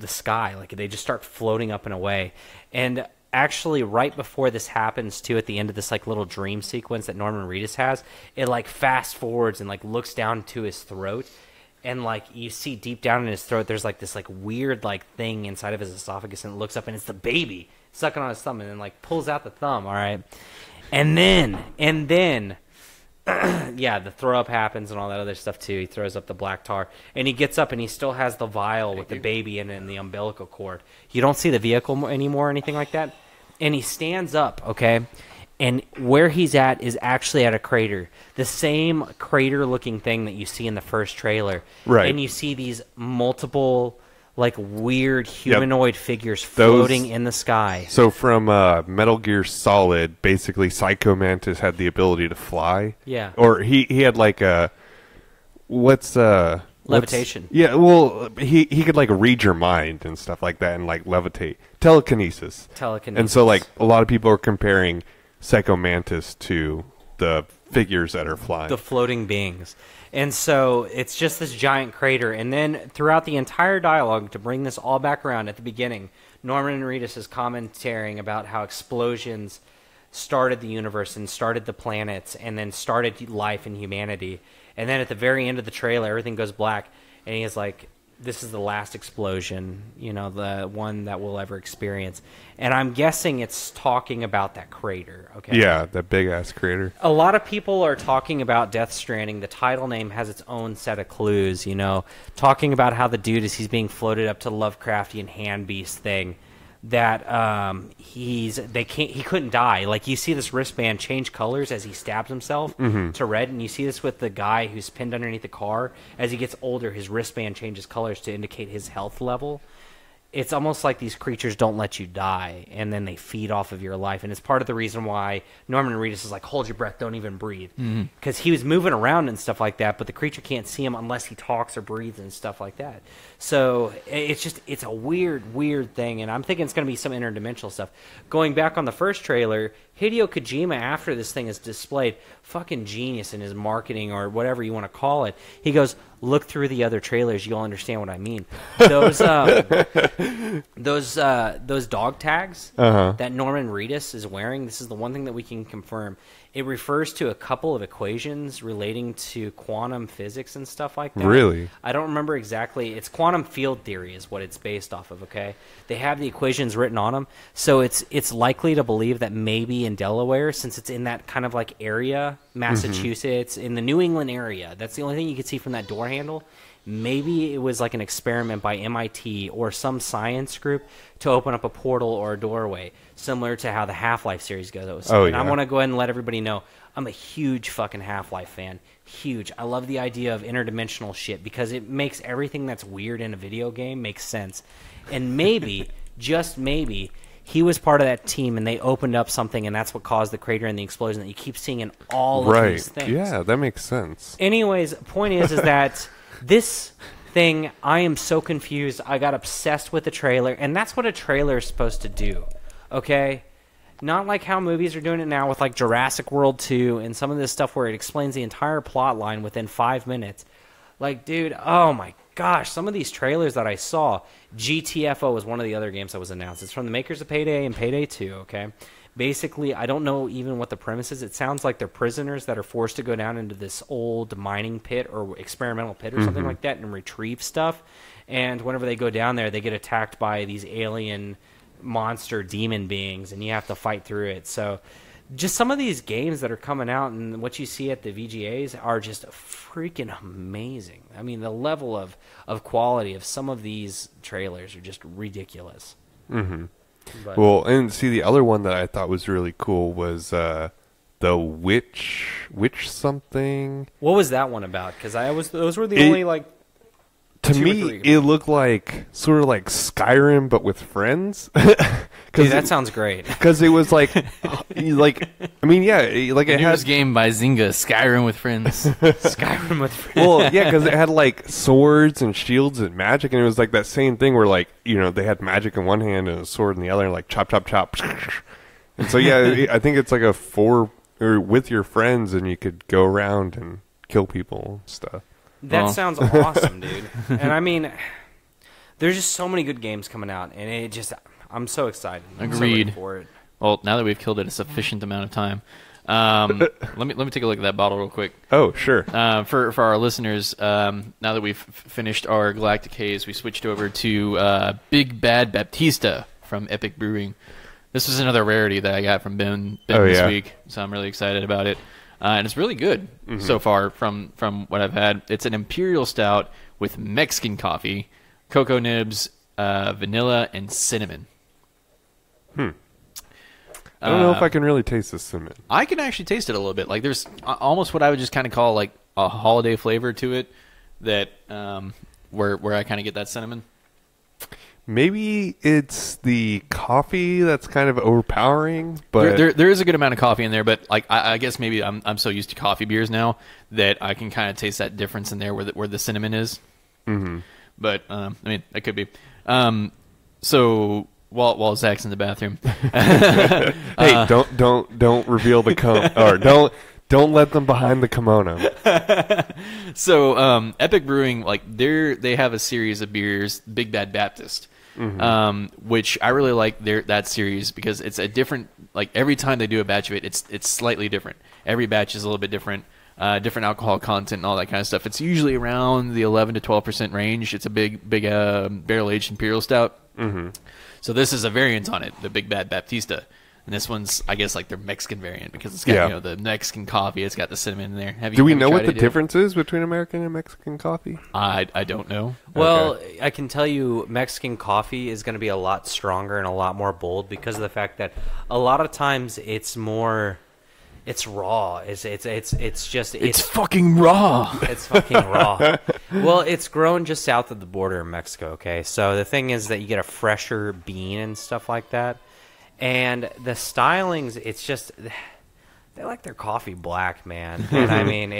sky, like they just start floating up and away. And actually, right before this happens, too, at the end of this like little dream sequence that Norman Reedus has, it like fast forwards and like looks down to his throat, and like you see deep down in his throat, there's like this like weird like thing inside of his esophagus, and it looks up and it's the baby sucking on his thumb, and then like pulls out the thumb. All right, and then yeah, the throw up happens and all that other stuff too. He throws up the black tar, and he gets up and he still has the vial with the baby in it and the umbilical cord. You don't see the vehicle anymore or anything like that. And he stands up, okay, And where he's at is actually at a crater. The same crater-looking thing that you see in the first trailer. Right. And you see these multiple, like, weird humanoid figures floating in the sky. So from Metal Gear Solid, basically Psycho Mantis had the ability to fly. Yeah. Or he had like a... Levitation. Yeah, well, he could like read your mind and stuff like that and like levitate. Telekinesis. And so like a lot of people are comparing Psycho Mantis to the figures that are flying. The floating beings. And so it's just this giant crater. And then throughout the entire dialogue, to bring this all back around at the beginning, Norman Reedus is commentating about how explosions started the universe and started the planets and then started life and humanity. And then at the very end of the trailer, everything goes black, and he is like, this is the last explosion, you know, the one that we'll ever experience. And I'm guessing it's talking about that crater, okay? Yeah, that big-ass crater. A lot of people are talking about Death Stranding. The title name has its own set of clues, you know, talking about how the dude, as he's being floated up to the Lovecraftian hand beast thing, that he couldn't die. Like, you see this wristband change colors as he stabs himself to red, and you see this with the guy who's pinned underneath the car. As he gets older, his wristband changes colors to indicate his health level. It's almost like these creatures don't let you die, and then they feed off of your life. And it's part of the reason why Norman Reedus is like, hold your breath, don't even breathe. Because he was moving around and stuff like that, but the creature can't see him unless he talks or breathes and stuff like that. So it's a weird thing, and I'm thinking it's going to be some interdimensional stuff. Going back on the first trailer, Hideo Kojima, after this thing is displayed, fucking genius in his marketing or whatever you want to call it. He goes, look through the other trailers, you'll understand what I mean. Those dog tags that Norman Reedus is wearing, this is the one thing that we can confirm. It refers to a couple of equations relating to quantum physics and stuff like that. Really? I don't remember exactly. It's quantum field theory is what it's based off of, okay? They have the equations written on them. So it's likely to believe that maybe in Delaware, since it's in that kind of like area, Massachusetts, in the New England area, that's the only thing you could see from that door handle. Maybe it was like an experiment by MIT or some science group to open up a portal or a doorway, similar to how the Half-Life series goes. I want to go ahead and let everybody know, I'm a huge fucking Half-Life fan. Huge. I love the idea of interdimensional shit because it makes everything that's weird in a video game make sense. And maybe, just maybe, he was part of that team and they opened up something and that's what caused the crater and the explosion that you keep seeing in all of these things. Yeah, that makes sense. Anyways, point is that this thing, I am so confused. I got obsessed with the trailer, and that's what a trailer is supposed to do, okay? Not like how movies are doing it now with like Jurassic World 2 and some of this stuff where it explains the entire plot line within 5 minutes. Like, dude, oh my gosh, some of these trailers that I saw, GTFO was one of the other games that was announced. It's from the makers of Payday and Payday 2, okay? Basically, I don't know even what the premise is. It sounds like they're prisoners that are forced to go down into this old mining pit or experimental pit or something like that and retrieve stuff. And whenever they go down there, they get attacked by these alien monster demon beings, and you have to fight through it. So just some of these games that are coming out and what you see at the VGAs are just freaking amazing. I mean, the level of quality of some of these trailers are just ridiculous. But, well, and see, the other one that I thought was really cool was the witch something. what was that one about? Because those were the only like. To me, it looked like sort of like Skyrim, but with friends. Dude, that sounds great. Because it was like, I mean, yeah, like it Newest had game by Zynga, Skyrim with friends. Skyrim with friends. well, yeah, because it had like swords and shields and magic, and it was like that same thing where like they had magic in one hand and a sword in the other, and like chop chop chop. And so yeah, I think it's like a 4 or with your friends, and you could go around and kill people and stuff. That sounds awesome, dude. And I mean, there's just so many good games coming out, and I'm so excited. I'm so Agreed. ready for it. Well, now that we've killed it a sufficient amount of time, let me take a look at that bottle real quick. Oh, sure. For our listeners, now that we've finished our Galactic Haze, we switched over to Big Bad Baptistia from Epic Brewing. This was another rarity that I got from Ben this week, so I'm really excited about it. And it's really good so far from what I've had. It's an imperial stout with Mexican coffee, cocoa nibs, vanilla, and cinnamon. I don't know if I can really taste the cinnamon. I can actually taste it a little bit. Like there's almost what I would just kind of call like a holiday flavor to it, that where I kind of get that cinnamon. Maybe it's the coffee that's kind of overpowering, but there is a good amount of coffee in there. But like I guess maybe I'm so used to coffee beers now that I can kind of taste that difference in there where the cinnamon is. Mm-hmm. But I mean, it could be. So while Zach's in the bathroom, hey, don't reveal the or don't let them behind the kimono. So Epic Brewing, like they have a series of beers, Big Bad Baptist, which I really like that series because it's a different. Like every time they do a batch of it, it's slightly different. Every batch is a little bit different. Different alcohol content and all that kind of stuff. It's usually around the 11 to 12% range. It's a big barrel aged imperial stout. Mm-hmm. So this is a variant on it, the Big Bad Baptista. And this one's, I guess, like their Mexican variant because it's got the Mexican coffee. It's got the cinnamon in there. Do we know what the difference is between American and Mexican coffee? I don't know. Well, I can tell you Mexican coffee is going to be a lot stronger and a lot more bold because of the fact that a lot of times it's more... It's raw. It's fucking raw. It's fucking raw. Well, it's grown just south of the border in Mexico, okay? So the thing is that you get a fresher bean and stuff like that. And the stylings, it's just... They like their coffee black, man. And I mean,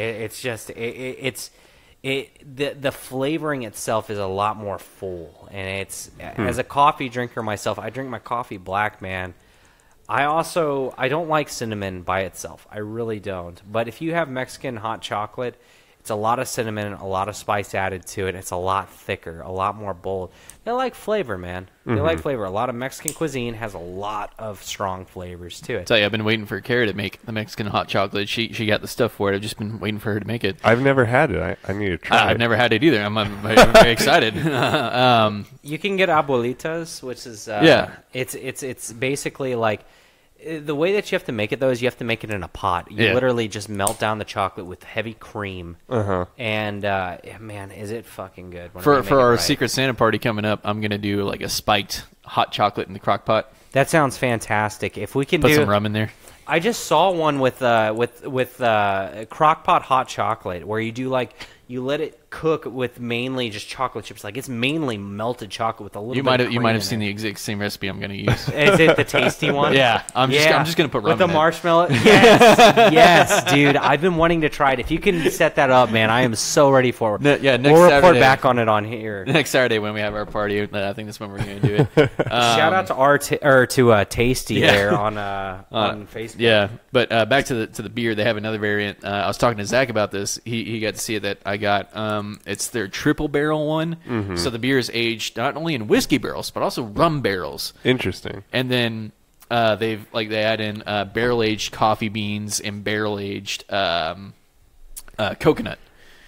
the flavoring itself is a lot more full. And it's... As a coffee drinker myself, I drink my coffee black, man. I don't like cinnamon by itself. I really don't. But if you have Mexican hot chocolate, it's a lot of cinnamon, a lot of spice added to it. It's a lot thicker, a lot more bold. They like flavor, man. They like flavor. A lot of Mexican cuisine has a lot of strong flavors to it. Tell you, I've been waiting for Kara to make the Mexican hot chocolate. She got the stuff for it. I've just been waiting for her to make it. I've never had it. I need to try it. I've never had it either. I'm very excited. You can get abuelitas, which is it's basically like the way that you have to make it though is you have to make it in a pot. You literally just melt down the chocolate with heavy cream, and man, is it fucking good. For our Secret Santa party coming up, I'm gonna do like a spiked hot chocolate in the crock pot. That sounds fantastic. If we can put some rum in there. I just saw one with crock pot hot chocolate where you do like you let it cook with mainly just chocolate chips. Like it's mainly melted chocolate with a little. You might have seen the exact same recipe I'm going to use. Is it the tasty one? Yeah, I'm just going to put rum with the marshmallow. Yes, dude. I've been wanting to try it. If you can set that up, man, I am so ready for it. Next we'll report Saturday, back on it on here. Next Saturday when we have our party, I think that's when we're going to do it. Shout out to Tasty there on Facebook. Yeah, but back to the beer. They have another variant. I was talking to Zach about this. He got to see it that I got. It's their triple barrel one. So the beer is aged not only in whiskey barrels but also rum barrels. Interesting. And then they add in barrel aged coffee beans and barrel aged coconut.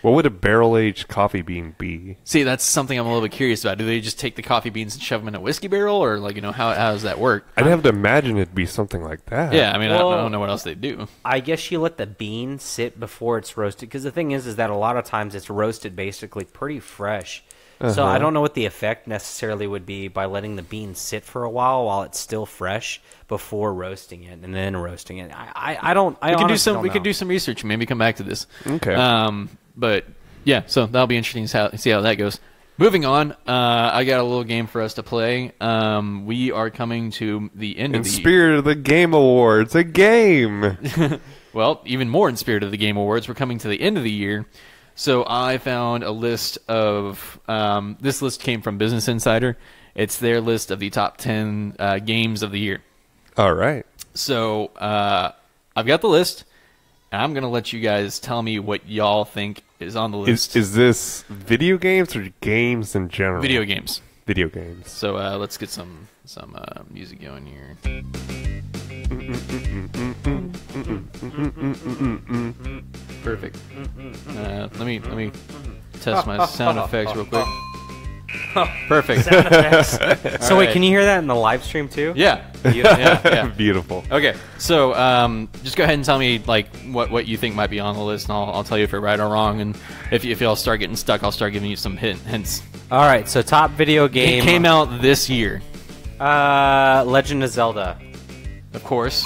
What would a barrel-aged coffee bean be? See, that's something I'm a little bit curious about. Do they just take the coffee beans and shove them in a whiskey barrel, or how does that work? I'd have to imagine it'd be something like that. Yeah, I mean, I don't know what else they do. I guess you let the bean sit before it's roasted, because the thing is that a lot of times it's roasted basically pretty fresh. So I don't know what the effect necessarily would be by letting the bean sit for a while it's still fresh before roasting it and then roasting it. We could do some research and maybe come back to this. Okay. But yeah, so that'll be interesting to see how that goes. Moving on, I got a little game for us to play. We are coming to the end of the... In spirit of the Game Awards, a game! Well, even more in spirit of the Game Awards, we're coming to the end of the year. So I found a list of... this list came from Business Insider. It's their list of the top 10 games of the year. All right. So I've got the list. And I'm going to let you guys tell me what y'all think is on the list. Is this video games or games in general? Video games. Video games. So let's get some music going here. Perfect. Let me test my sound effects real quick. Perfect. Sound effects. So wait, can you hear that in the live stream too? Yeah. Yeah. Beautiful. Okay, so just go ahead and tell me like what you think might be on the list, and I'll tell you if you're right or wrong. And if y'all start getting stuck, I'll start giving you some hints. All right. So top video game came out this year. Legend of Zelda. Of course.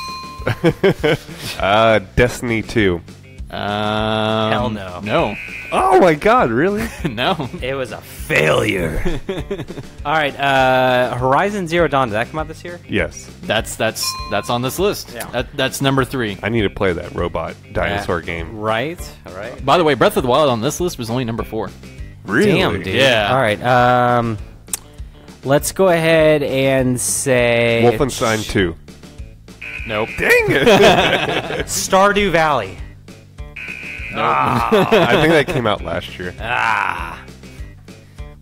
Destiny 2. Hell no. No. Oh my god, really? No. It was a failure. All right, Horizon Zero Dawn, did that come out this year? Yes. That's on this list. Yeah. That's number 3. I need to play that robot dinosaur game. Right, all right. By the way, Breath of the Wild on this list was only number 4. Really? Damn, dude. Yeah. All right, let's go ahead and say... Wolfenstein 2. Nope. Dang it! Stardew Valley. I think that came out last year.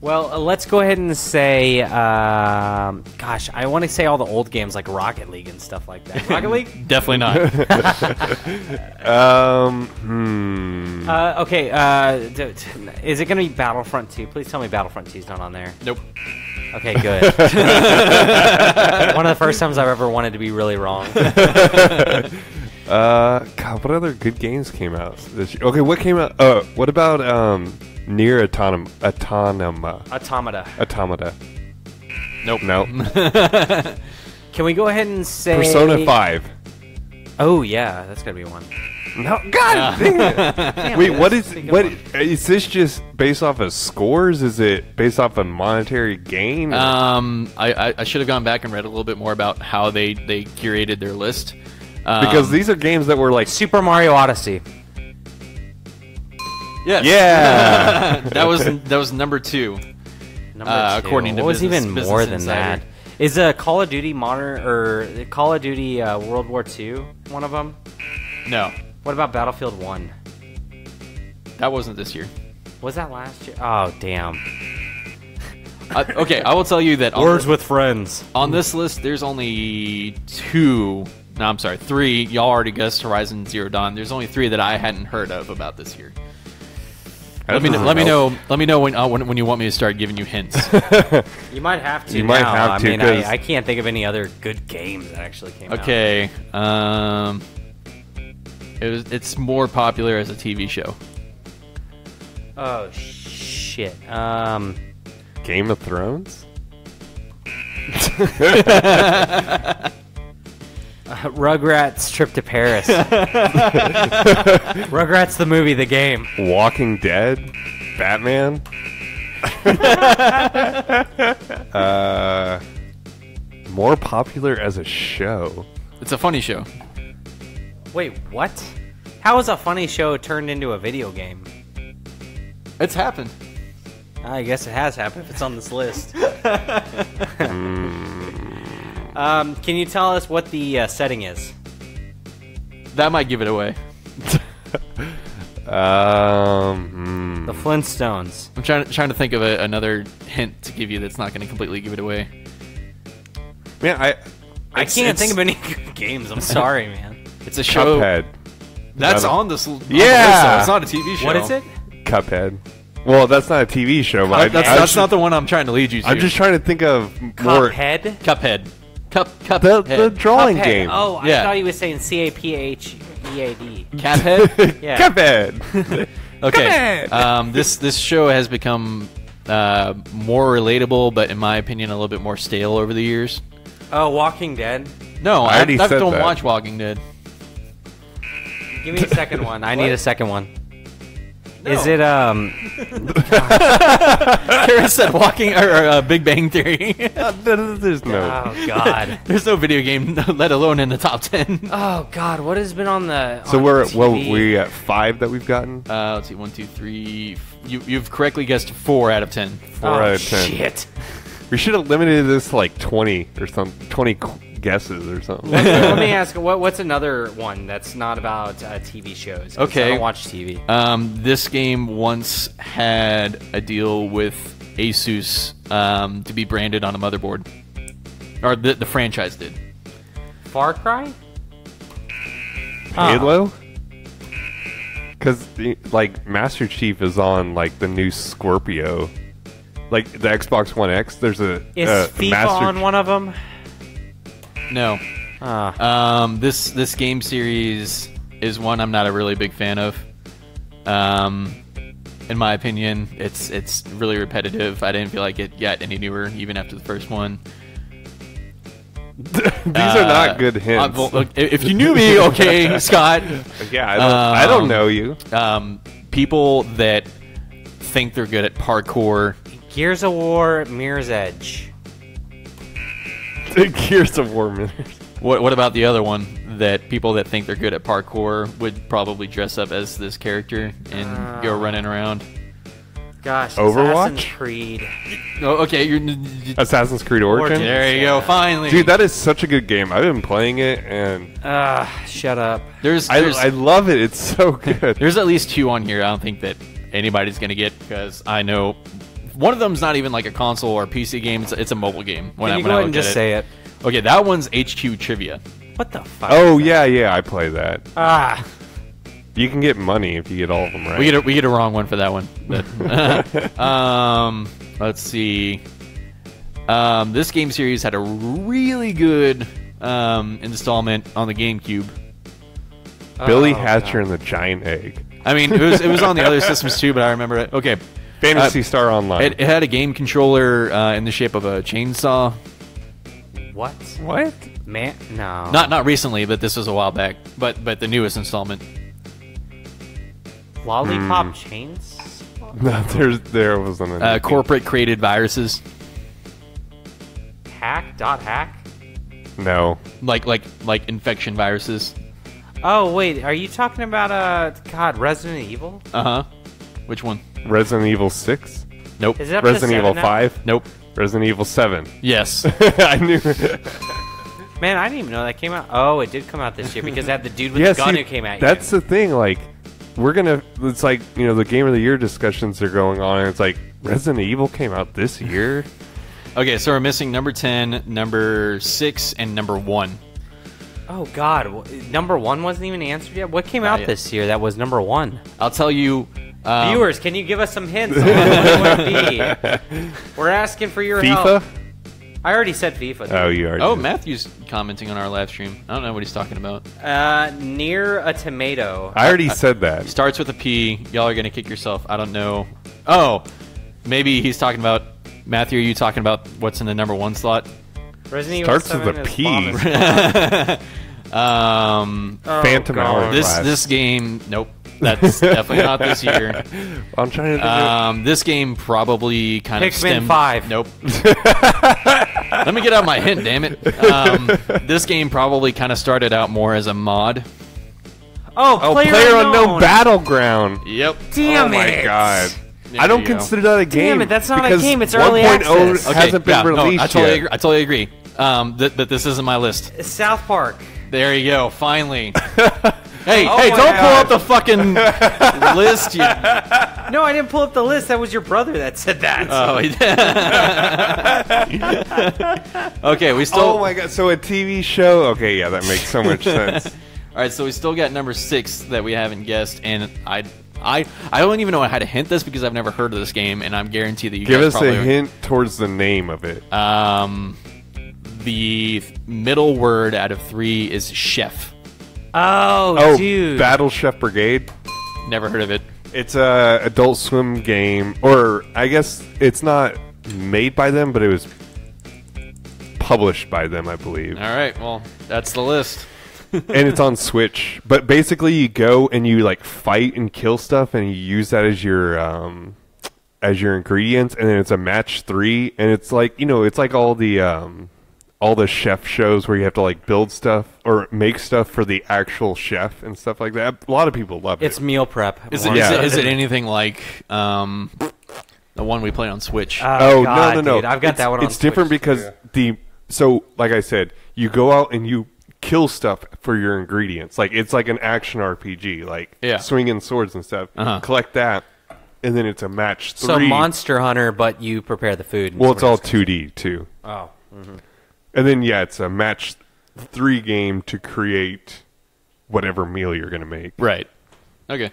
Well, let's go ahead and say, gosh, I want to say all the old games like Rocket League and stuff like that. Rocket League? Definitely not. Okay, is it going to be Battlefront 2? Please tell me Battlefront 2 is not on there. Nope. Okay, good. One of the first times I've ever wanted to be really wrong. God, what other good games came out this year? Okay, what came out? What about Nier Automata? Nope. No. Can we go ahead and say... Persona 5. Oh, yeah, that's going to be one. No, God dang it. Damn, Wait, man, what that's is a good what? one. Is this just based off of scores? Is it based off of monetary gain? I should have gone back and read a little bit more about how they curated their list. Because these are games that were like, Super Mario Odyssey. Yes. yeah. that was number 2. Number 2. According to what was Business- even Business more than Insider. that? Is Call of Duty Modern or Call of Duty World War II one of them? No, What about Battlefield 1? that wasn't this year. Was that last year? Oh, damn. Okay, I will tell you that with friends. on this list, there's only 3. Y'all already guessed Horizon Zero Dawn. There's only 3 that I hadn't heard of about this year. Let me know when you want me to start giving you hints. You might have to. You might now. have to, I mean, 'cause- I can't think of any other good games that actually came out. Okay. It's more popular as a TV show. Oh shit. Game of Thrones. Rugrats Trip to Paris. Rugrats the movie, the game. Walking Dead. Batman. More popular as a show. It's a funny show. Wait, what? How is a funny show turned into a video game? It's happened. I guess it has happened if it's on this list. Can you tell us what the setting is? That might give it away. The Flintstones. I'm trying to think of another hint to give you that's not going to completely give it away. Man, I can't think of any good games. I'm sorry, man. It's a show Cuphead. that's Another- on this. On the Yeah! list, though. It's not a TV show. What is it? Cuphead. Well, that's not a TV show, but That's not the one I'm trying to lead you to. I'm just trying to think of more. Cuphead? Cuphead. Cuphead. The drawing Cuphead. game. Oh, Yeah. I thought you were saying CAPHEAD. Cathead. Yeah. Cuphead. Okay. This show has become more relatable, but in my opinion, a little bit more stale over the years. Oh, Walking Dead. No, I I already said don't that. watch Walking Dead. Give me a second one. I need a second one. No. Is it Karen said Walking or Big Bang Theory. There's no. Oh God. There's no video game, let alone in the top 10. Oh God. What has been on the? So on we're TV? we at 5 that we've gotten. Let's see, 1, 2, 3. You've correctly guessed 4 out of 10. 4 Oh, out of 10. Shit. We should have limited this to like 20 or something. 20 guesses or something. Let me ask. What's another one that's not about TV shows? 'Cause Okay. I don't watch TV. This game once had a deal with Asus to be branded on a motherboard, or the franchise did. Far Cry. Halo? Because like Master Chief is on like the new Scorpio, like the Xbox One X. There's a Is FIFA Master on one of them? No. This game series is one I'm not a really big fan of. In my opinion, it's really repetitive. I didn't feel like it got any newer even after the first one. These are not good hints. well, look, if you knew me, okay, Scott. Yeah, I don't know you. People that think they're good at parkour. Gears of War, Mirror's Edge. Gears of War minutes. What about the other one? That people that think they're good at parkour would probably dress up as this character and go running around. Gosh, Overwatch? Assassin's Creed. Oh, okay, Assassin's Creed Origins. there you go. Finally, Dude, that is such a good game. I've been playing it, and Shut up. I love it. It's so good. There's at least 2 on here I don't think that anybody's going to get, because I know one of them's not even like a console or PC game. It's a mobile game. Can you go ahead and just say it? Okay, that one's HQ Trivia. What the fuck? Oh, yeah, I play that. Ah. You can get money if you get all of them right. We get a wrong one for that one. But, let's see. This game series had a really good installment on the GameCube. Billy Hatcher and the Giant Egg. I mean, it was on the other systems too, but I remember it. Okay. Phantasy Star Online. It had a game controller in the shape of a chainsaw. What? What? Man, no. Not recently, but this was a while back. But the newest installment. Lollipop Chains? No, there wasn't a Corporate created viruses. Hack? No. Like infection viruses. Oh, wait. Are you talking about, Resident Evil? Uh-huh. Which one? Resident Evil 6? Nope. Is it up to Resident 7 Evil now? 5? Nope. Resident Evil 7. Yes. I knew. Man, I didn't even know that came out. Oh, it did come out this year because that the dude with Yeah, the gun see, who came out. That's the thing. Like, it's like, the Game of the Year discussions are going on, and it's like, Resident Evil came out this year? Okay, so we're missing number 10, number 6, and number 1. Oh, God. Number 1 wasn't even answered yet? What came out yet. this year that was number 1? I'll tell you. Viewers, can you give us some hints on what it would be? We're asking for your FIFA? help. I already said FIFA. Dude. Oh, you already Oh, did. Matthew's commenting on our live stream. I don't know what he's talking about. Near a tomato. I already said that. Starts with a P. Y'all are gonna kick yourself. I don't know. Oh, maybe he's talking about Matthew. Are you talking about what's in the number 1 slot? Resident Evil Starts with 7 a is P. bombing. Phantom God. Hourglass. This game. Nope. That's definitely not this year. I'm trying to think This game probably kind of Pikmin stemmed. 5. Nope. Let me get out my hint, damn it. This game probably kind of started out more as a mod. Oh, Player Unknown Battleground. Yep. Damn Oh my it. god. There I don't you go. consider that a game. Damn it, that's not a because game, it's early 1.0 access. hasn't been released I totally yet. agree. I totally agree. That this isn't my list. South Park. There you go. Finally. Hey, Oh hey! my Don't pull God. up the fucking list. You... No, I didn't pull up the list. That was your brother that said that. Oh, okay. We still. Oh my god, so a TV show? Okay, yeah, that makes so much sense. All right, so we still got number 6 that we haven't guessed, and I don't even know how to hint this because I've never heard of this game, and I'm guaranteed that you Give guys us probably a hint towards the name of it. The middle word out of 3 is chef. Oh, dude. Battle Chef Brigade. Never heard of it. It's a Adult Swim game, or I guess it's not made by them, but it was published by them, I believe. All right, well, that's the list. And it's on Switch. But basically, you go and you like fight and kill stuff, and you use that as your ingredients. And then it's a match 3, and it's like it's like all the chef shows where you have to like build stuff or make stuff for the actual chef and stuff like that. A lot of people love it. It's meal prep. Is Yeah. it anything like the one we play on Switch? Oh, God, no! Dude, I've got that one on It's different Switch. because like I said, you go out and you kill stuff for your ingredients. Like it's like an action RPG, like swinging swords and stuff. Collect that, and then it's a match 3. So Monster Hunter, but you prepare the food. Well, it's all 2D too. Oh. Mm-hmm. And then it's a match 3 game to create whatever meal you're going to make. Right. Okay.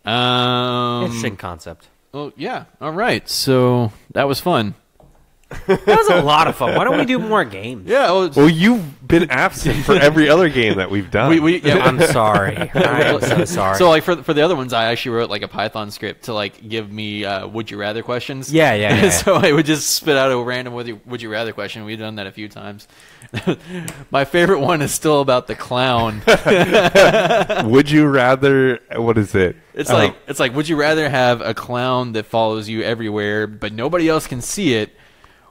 Interesting concept. Well, yeah. All right. So that was fun. That was a lot of fun. Why don't we do more games? Yeah. Well, you've been absent for every other game that we've done. I'm sorry. I'm so sorry. So like for the other ones, I actually wrote like a Python script to like give me would you rather questions. Yeah. So I would just spit out a random would you rather question. We've done that a few times. My favorite one is still about the clown. Would you rather? What is it? It's like would you rather have a clown that follows you everywhere but nobody else can see it,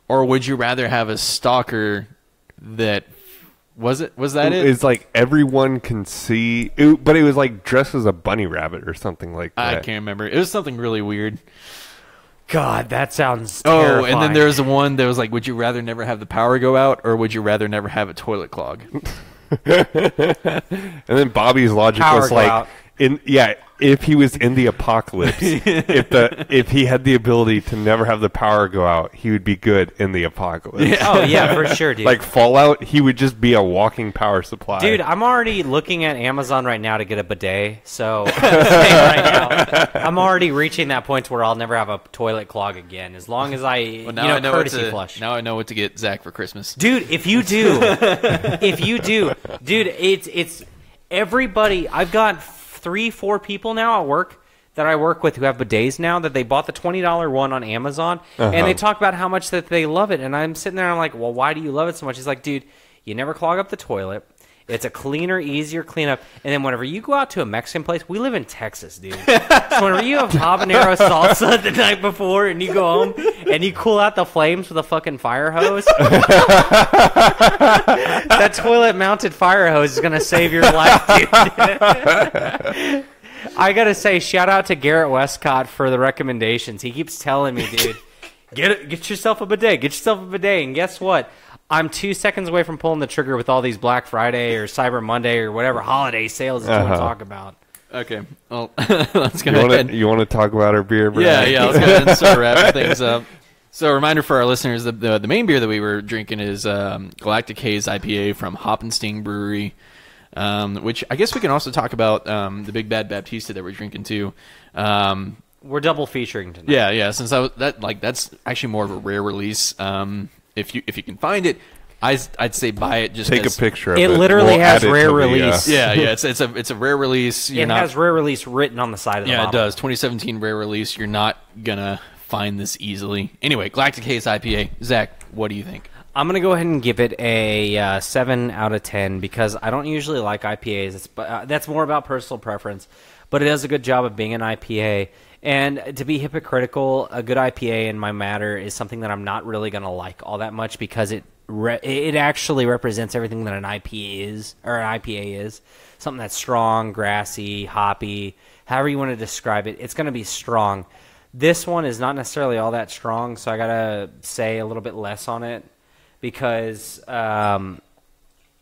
or would you rather have a stalker that was that it? It's like everyone can see, but it was like dressed as a bunny rabbit or something like that. I can't remember. It was something really weird. God, that sounds terrifying. Oh, and then there was the one that was like, would you rather never have the power go out, or would you rather never have a toilet clog? And then Bobby's logic Power was go like, out. if he was in the apocalypse, if he had the ability to never have the power go out, he would be good in the apocalypse. Yeah. Oh, yeah, for sure, dude. Like Fallout, he would just be a walking power supply. Dude, I'm already looking at Amazon right now to get a bidet. So right now, I'm already reaching that point where I'll never have a toilet clog again, as long as I courtesy flush. Now I know what to get Zach for Christmas. Dude, if you do, dude, it's everybody. I've got 3-4 people now at work that I work with who have bidets now that they bought the $20 one on Amazon, and they talk about how much that they love it. And I'm sitting there, and I'm like, well, why do you love it so much? He's like, dude, you never clog up the toilet. It's a cleaner, easier cleanup. And then whenever you go out to a Mexican place, we live in Texas, dude. So whenever you have habanero salsa the night before and you go home and you cool out the flames with a fucking fire hose, that toilet-mounted fire hose is going to save your life, dude. I got to say, shout out to Garrett Westcott for the recommendations. He keeps telling me, dude, get yourself a bidet. Get yourself a bidet. And guess what? I'm 2 seconds away from pulling the trigger with all these Black Friday or Cyber Monday or whatever holiday sales that you want to talk about. Okay, well, let's go ahead. You want to talk about our beer, Brad? Yeah, let's go ahead and start wrapping things up. So a reminder for our listeners, the main beer that we were drinking is Galactic Haze IPA from Hop and Sting Brewery, which I guess we can also talk about the Big Bad Baptistia that we're drinking too. We're double featuring tonight. Yeah, since that's actually more of a rare release. If you can find it, I'd say buy it. Just take a picture of it. It literally has add it rare to the, release. Yeah, it's a rare release. It has rare release written on the side of the bottle. Yeah, it does. 2017 rare release. You're not gonna find this easily. Anyway, Galactic Haze IPA. Zach, what do you think? I'm going to go ahead and give it a 7 out of 10 because I don't usually like IPAs. That's more about personal preference, but it does a good job of being an IPA. And to be hypocritical, a good IPA in my matter is something that I'm not really going to like all that much because it actually represents everything that an IPA is. Something that's strong, grassy, hoppy, however you want to describe it. It's going to be strong. This one is not necessarily all that strong, so I got to say a little bit less on it because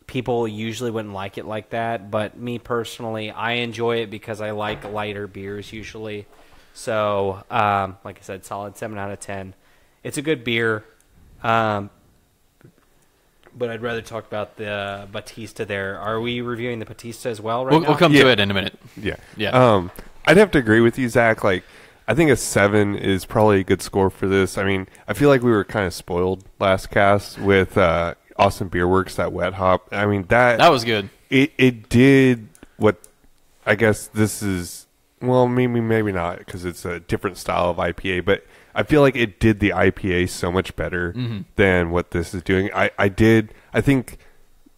people usually wouldn't like it like that. But me personally, I enjoy it because I like lighter beers usually. So, like I said, solid 7 out of 10. It's a good beer, but I'd rather talk about the Baptistia there. Are we reviewing the Baptistia as well now? We'll come to it in a minute. Yeah. I'd have to agree with you, Zach. Like, I think a 7 is probably a good score for this. I mean, I feel like we were kind of spoiled last cast with Austin Beer Works, that wet hop. I mean, that was good. It did what I guess this is. Well, maybe not because it's a different style of IPA, but I feel like it did the IPA so much better than what this is doing. I think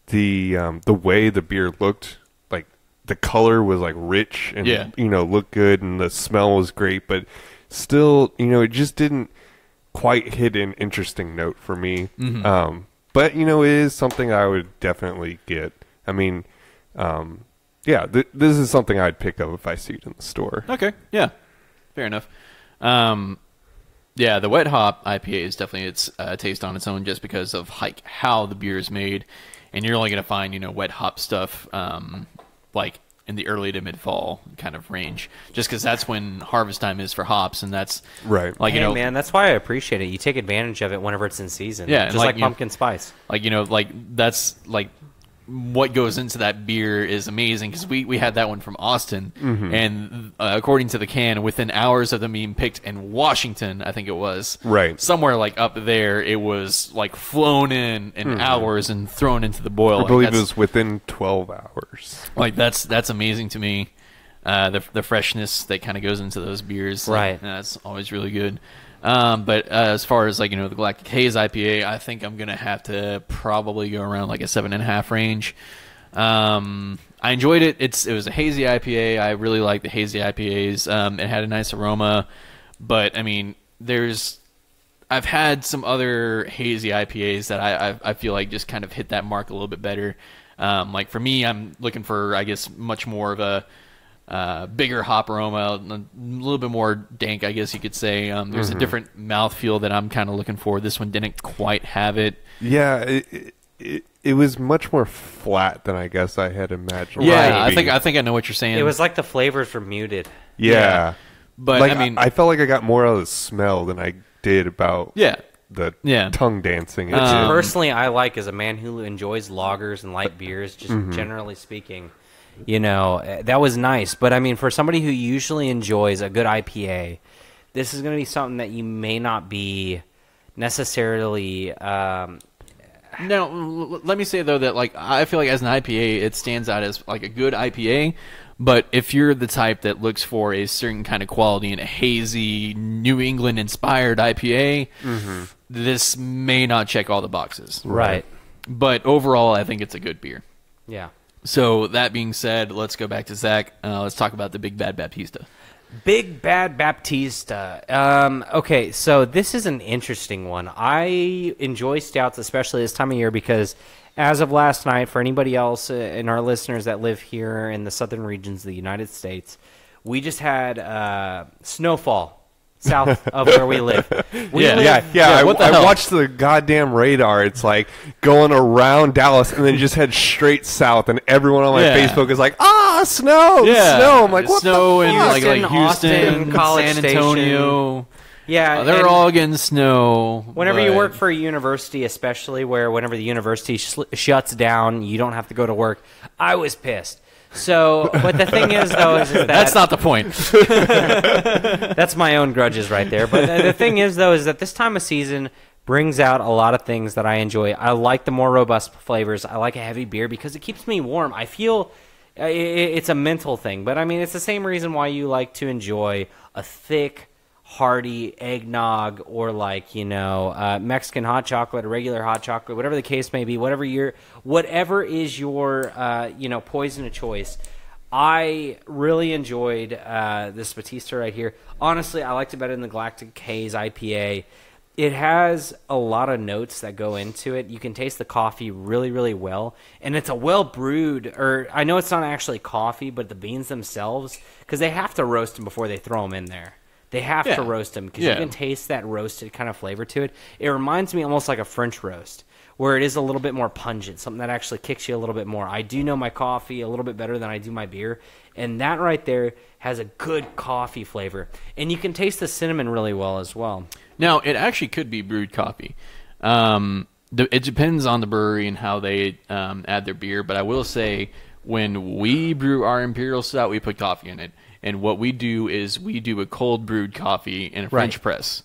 the way the beer looked, like the color was like rich and looked good, and the smell was great, but still, it just didn't quite hit an interesting note for me. But it is something I would definitely get. I mean, yeah, this is something I'd pick up if I see it in the store. Okay, yeah, fair enough. Yeah, the wet hop IPA is definitely its taste on its own just because of how the beer is made, and you're only going to find wet hop stuff like in the early to mid fall kind of range, just because that's when harvest time is for hops, and that's right. Like hey, man, that's why I appreciate it. You take advantage of it whenever it's in season. Yeah, just like pumpkin spice. Like that's like what goes into that beer is amazing, because we had that one from Austin, and according to the can, within hours of them being picked in Washington, I think it was, Right. somewhere like up there, it was like flown in hours and thrown into the boil. I believe it was within 12 hours. Like that's amazing to me. The freshness that kind of goes into those beers, right? That's always really good. But as far as the Galactic Haze IPA, I think I'm gonna have to probably go around like a 7.5 range. I enjoyed it. It was a hazy IPA. I really like the hazy IPAs. It had a nice aroma, but I mean, I've had some other hazy IPAs that I feel like just kind of hit that mark a little bit better. Like for me, I'm looking for, I guess, much more of a bigger hop aroma, a little bit more dank, I guess you could say. There's a different mouthfeel that I'm kind of looking for. This one didn't quite have it. Yeah, it was much more flat than I guess I had imagined. Yeah, I think I know what you're saying. It was like the flavors were muted. Yeah. But like, I mean, I felt like I got more out of the smell than I did about the tongue dancing. Which personally I like, as a man who enjoys lagers and light beers, just generally speaking. That was nice. But, I mean, for somebody who usually enjoys a good IPA, this is going to be something that you may not be necessarily... Now, let me say, though, that I feel like as an IPA, it stands out as like a good IPA. But if you're the type that looks for a certain kind of quality in a hazy, New England-inspired IPA, this may not check all the boxes. Right. But overall, I think it's a good beer. Yeah. So that being said, let's go back to Zach. Let's talk about the Big Bad Baptistia. Big Bad Baptistia. Okay, so this is an interesting one. I enjoy stouts, especially this time of year, because as of last night, for anybody else and our listeners that live here in the southern regions of the United States, we just had snowfall south of where we live. I watched the goddamn radar. It's like going around Dallas and then it just head straight south, and everyone on my Facebook is like, snow, snow. I'm like, what snow the fuck? in like Houston, College San Antonio. Station. Yeah, they're all getting snow. Whenever you work for a university, especially whenever the university shuts down, you don't have to go to work. I was pissed. So, but the thing is, though, is that... That's not the point. That's my own grudges right there. But the thing is, though, is that this time of season brings out a lot of things that I enjoy. I like the more robust flavors. I like a heavy beer because it keeps me warm. I feel it's a mental thing. But, I mean, it's the same reason why you like to enjoy a thick, hearty eggnog, or Mexican hot chocolate, or regular hot chocolate, whatever the case may be, whatever is your poison of choice. I really enjoyed this Baptistia right here. Honestly, I liked it better than the Galactic Haze IPA. It has a lot of notes that go into it. You can taste the coffee really, really well, and it's a well brewed. Or I know it's not actually coffee, but the beans themselves, because they have to roast them before they throw them in there. They have to roast them because you can taste that roasted kind of flavor to it. It reminds me almost like a French roast, where it is a little bit more pungent, something that actually kicks you a little bit more. I do know my coffee a little bit better than I do my beer, and that right there has a good coffee flavor. And you can taste the cinnamon really well as well. Now, it actually could be brewed coffee. It depends on the brewery and how they add their beer, but I will say when we brew our Imperial Stout, we put coffee in it. And what we do is we do a cold brewed coffee in a French press.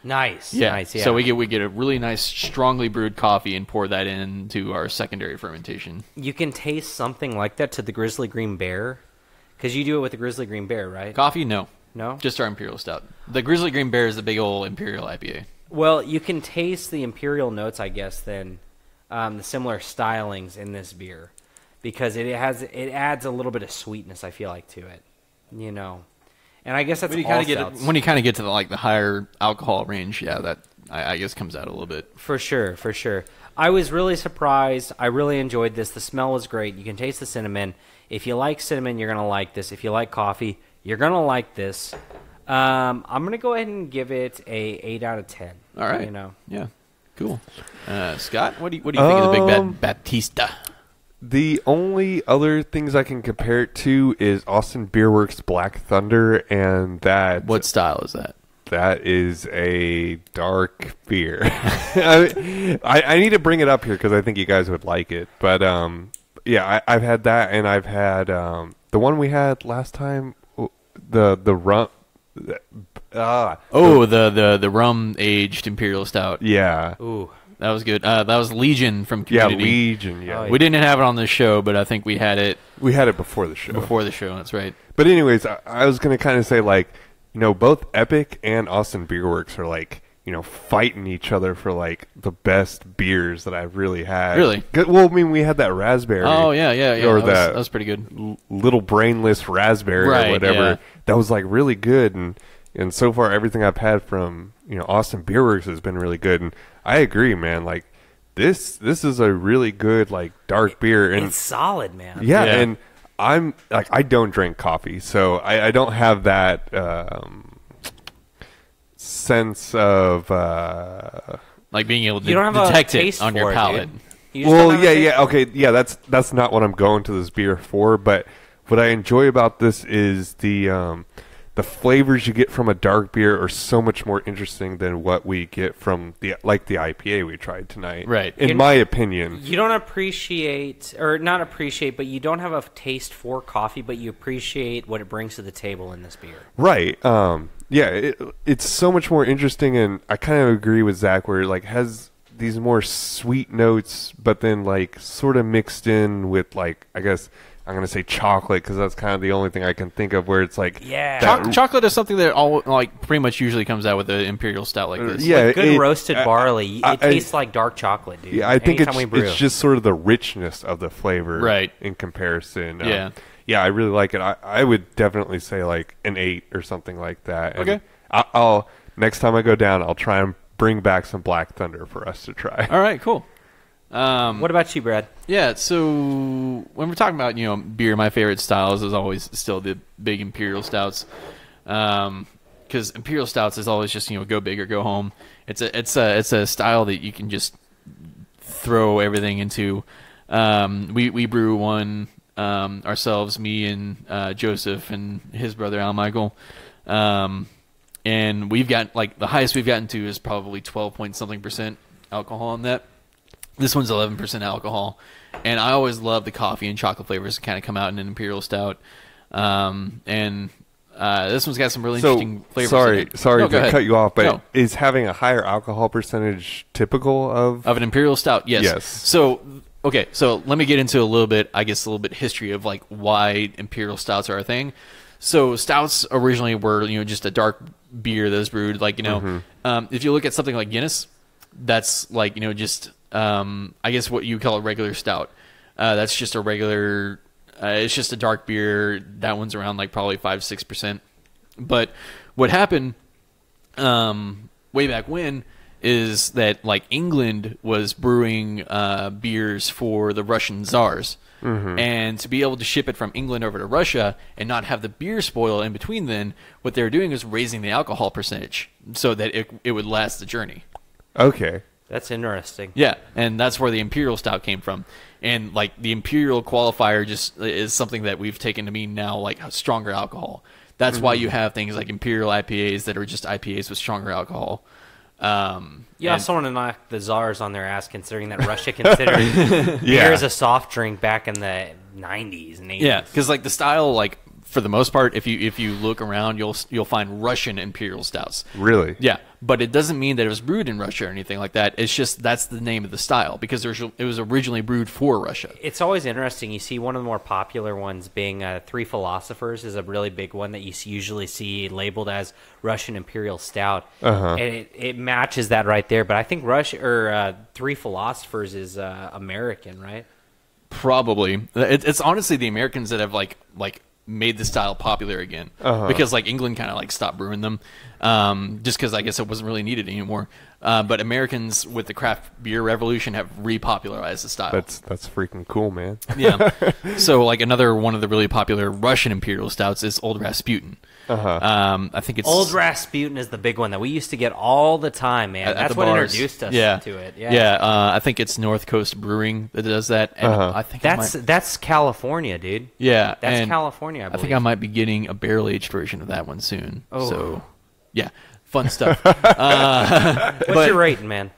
Nice. Nice, yeah. So we get a really nice, strongly brewed coffee and pour that into our secondary fermentation. You can taste something like that to the Grizzly Green Bear, because you do it with the Grizzly Green Bear, right? Coffee, no. No? Just our Imperial Stout. The Grizzly Green Bear is the big old Imperial IPA. Well, you can taste the Imperial notes, I guess, then, the similar stylings in this beer, because it adds a little bit of sweetness, I feel like, to it. And I guess that's when you kind of get to the higher alcohol range. Yeah, that I guess comes out a little bit. For sure. I was really surprised. I really enjoyed this. The smell was great. You can taste the cinnamon. If you like cinnamon, you're gonna like this. If you like coffee, you're gonna like this. I'm gonna go ahead and give it a 8 out of 10. All right. Yeah. Cool. Scott, what do you think of the Big Bad Baptistia? The only other things I can compare it to is Austin Beer Works Black Thunder, and that... What style is that? That is a dark beer. I need to bring it up here because I think you guys would like it. But yeah, I've had that, and I've had the one we had last time, the rum. The rum aged imperial stout. Yeah. Ooh. That was good. That was Legion from Community. Yeah, Legion. Yeah. Oh, yeah. We didn't have it on the show, but I think we had it before the show. before the show. That's right. But anyways, I was going to kind of say, like, both Epic and Austin Beer Works are like, fighting each other for like the best beers that I've really had. Really? Well, I mean, we had that raspberry. Oh yeah. Or that was pretty good. Little brainless raspberry Right, or whatever. yeah. That was like really good, and so far everything I've had from Austin Beer Works has been really good. And I agree, man. Like this is a really good like dark beer, and It's solid, man. yeah, Yeah. and I'm like I don't drink coffee, so I don't have that sense of Like being able to You don't have detect a it taste on for your it, palate. dude. You just don't have a taste for it. okay, yeah, that's not what I'm going to this beer for, but what I enjoy about this is the flavors you get from a dark beer are so much more interesting than what we get from the IPA we tried tonight. Right. In my opinion. You don't appreciate, or not appreciate, but you don't have a taste for coffee, but you appreciate what it brings to the table in this beer. Right. Yeah, it's so much more interesting, and I kind of agree with Zach where it like has these more sweet notes, but then like sort of mixed in with like, I guess I'm going to say chocolate because that's kind of the only thing I can think of where it's like Yeah. Chocolate is something that all like pretty much usually comes out with an imperial stout like this. yeah, With good roasted barley, I- it tastes like dark chocolate, dude. Yeah, I think Anytime we brew. it's just sort of the richness of the flavor, Right. in comparison. Yeah. Yeah, I really like it. I would definitely say like an 8 or something like that. And Okay. I'll next time I go down, I'll try and bring back some Black Thunder for us to try. All right, cool. What about you, Brad? Yeah, so when we're talking about beer, my favorite styles is always still the big imperial stouts, because imperial stouts is always just go big or go home. It's a style that you can just throw everything into. We brew one ourselves, me and Joseph and his brother Al Michael, and we've got like the highest we've gotten to is probably 12 point something% alcohol on that. This one's 11% alcohol, and I always love the coffee and chocolate flavors that kind of come out in an imperial stout. And this one's got some really interesting flavors. Sorry No, go to ahead. cut you off, but No. is having a higher alcohol percentage typical of Of an imperial stout, yes. Yes. So let me get into a little bit history of like why imperial stouts are a thing. So stouts originally were just a dark beer that was brewed like if you look at something like Guinness, that's like just I guess what you call a regular stout. That's just a regular. It's just a dark beer. That one's around like probably 5-6%. But what happened way back when is that like England was brewing beers for the Russian czars. And to be able to ship it from England over to Russia and not have the beer spoil in between then, what they were doing is raising the alcohol percentage so that it would last the journey. Okay. That's interesting. Yeah, and that's where the imperial stout came from. And like the imperial qualifier just is something that we've taken to mean now like stronger alcohol. That's why you have things like imperial IPAs that are just IPAs with stronger alcohol. Yeah, someone to knock the czars on their ass, considering that Russia considered beer as a soft drink back in the 90s and 80s. Yeah, because like the style, like for the most part, if you look around, you'll find Russian imperial stouts. Really? Yeah, but it doesn't mean that it was brewed in Russia or anything like that. It's just that's the name of the style because it was originally brewed for Russia. It's always interesting. You see one of the more popular ones being Three Philosophers is a really big one that you usually see labeled as Russian Imperial Stout. And it matches that right there. But I think Three Philosophers is American, right? Probably. It's honestly the Americans that have like made the style popular again because like England kind of like stopped brewing them just because I guess it wasn't really needed anymore. But Americans with the craft beer revolution have repopularized the style. That's freaking cool, man. Yeah. So like another one of the really popular Russian imperial stouts is Old Rasputin. I think it's Old Rasputin is the big one that we used to get all the time, man. at That's the what bars. introduced us Yeah. to it. Yeah. I think it's North Coast Brewing that does that. And I think That's California, dude. yeah, That's and California, I I believe. think I might be getting a barrel-aged version of that one soon. Oh. So, yeah, fun stuff. What's your rating, man?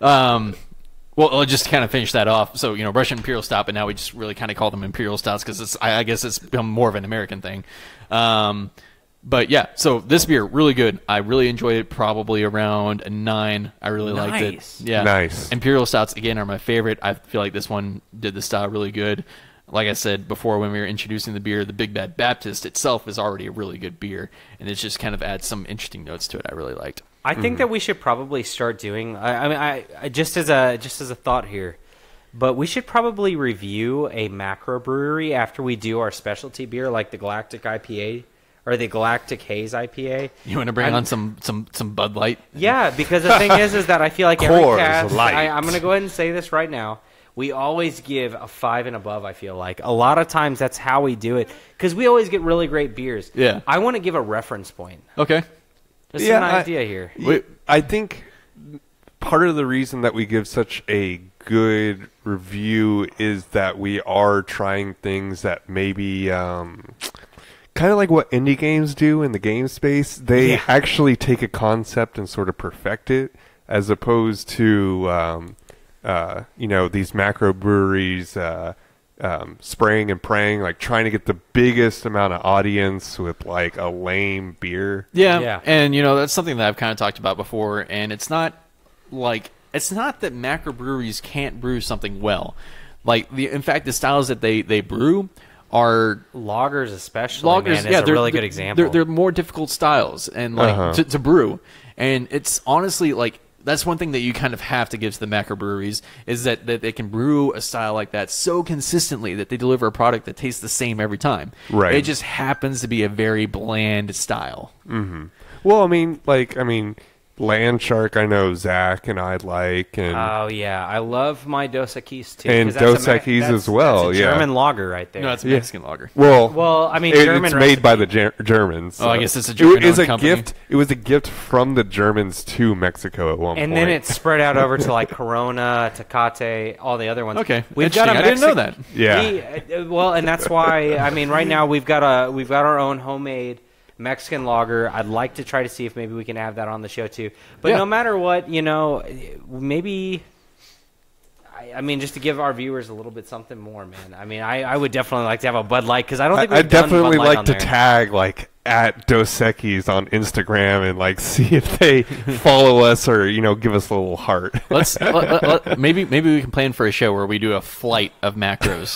Well, I'll just kind of finish that off. So, Russian Imperial Stout, but now we just really kind of call them Imperial Stouts because I guess it's become more of an American thing. But yeah, so this beer, really good. I really enjoyed it, probably around a 9. I really liked it. Yeah. Nice. Imperial Stouts, again, are my favorite. I feel like this one did the style really good. Like I said before when we were introducing the beer, the Big Bad Baptist itself is already a really good beer, and it just kind of adds some interesting notes to it I really liked. I think that we should probably start doing. I just as a thought here, but we should probably review a macro brewery after we do our specialty beer, like the Galactic IPA or the Galactic Haze IPA. You want to bring on some Bud Light? Yeah, because the thing is that I feel like every Coors cast. Light. I'm going to go ahead and say this right now. We always give a 5 and above, I feel like. A lot of times that's how we do it because we always get really great beers. Yeah. I want to give a reference point. Okay. Just an idea here. I think part of the reason that we give such a good review is that we are trying things that maybe kind of like what indie games do in the game space. They actually take a concept and sort of perfect it, as opposed to these macro breweries spraying and praying, like trying to get the biggest amount of audience with like a lame beer. Yeah. And that's something that I've kind of talked about before, and it's not that macro breweries can't brew something well. Like in fact the styles that they brew are lagers, especially. Is a really good example. They're more difficult styles and to brew, and it's honestly like that's one thing that you kind of have to give to the macro breweries is that they can brew a style like that so consistently that they deliver a product that tastes the same every time. Right. It just happens to be a very bland style. Mm-hmm. Well, Land Shark, I know Zach and I like, and oh yeah, I love my Dos Equis too, and Dos Equis as well. That's a German lager right there. No, it's a Mexican lager. Well, German it's made by the Germans. So. Oh, I guess it's a German company. Gift. It was a gift from the Germans to Mexico at one point, and then it spread out over to like Corona, Tecate, all the other ones. Okay, we've got I didn't know that. Yeah. And that's why right now we've got our own homemade Mexican lager. I'd like to try to see if maybe we can have that on the show too. But no matter what, maybe just to give our viewers a little bit something more, man. I would definitely like to have a Bud Light because I don't think we've done definitely Bud Light like to tag like at Dos Equis on Instagram and like see if they follow us or give us a little heart. Maybe we can plan for a show where we do a flight of macros.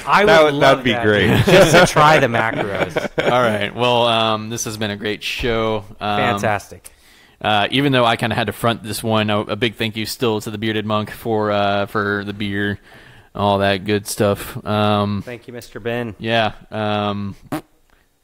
That'd be great. Just to try the macros. All right. Well, this has been a great show. Fantastic. Even though I kind of had to front this one, a big thank you still to the Bearded Monk for the beer, all that good stuff. Thank you, Mr. Ben. Yeah.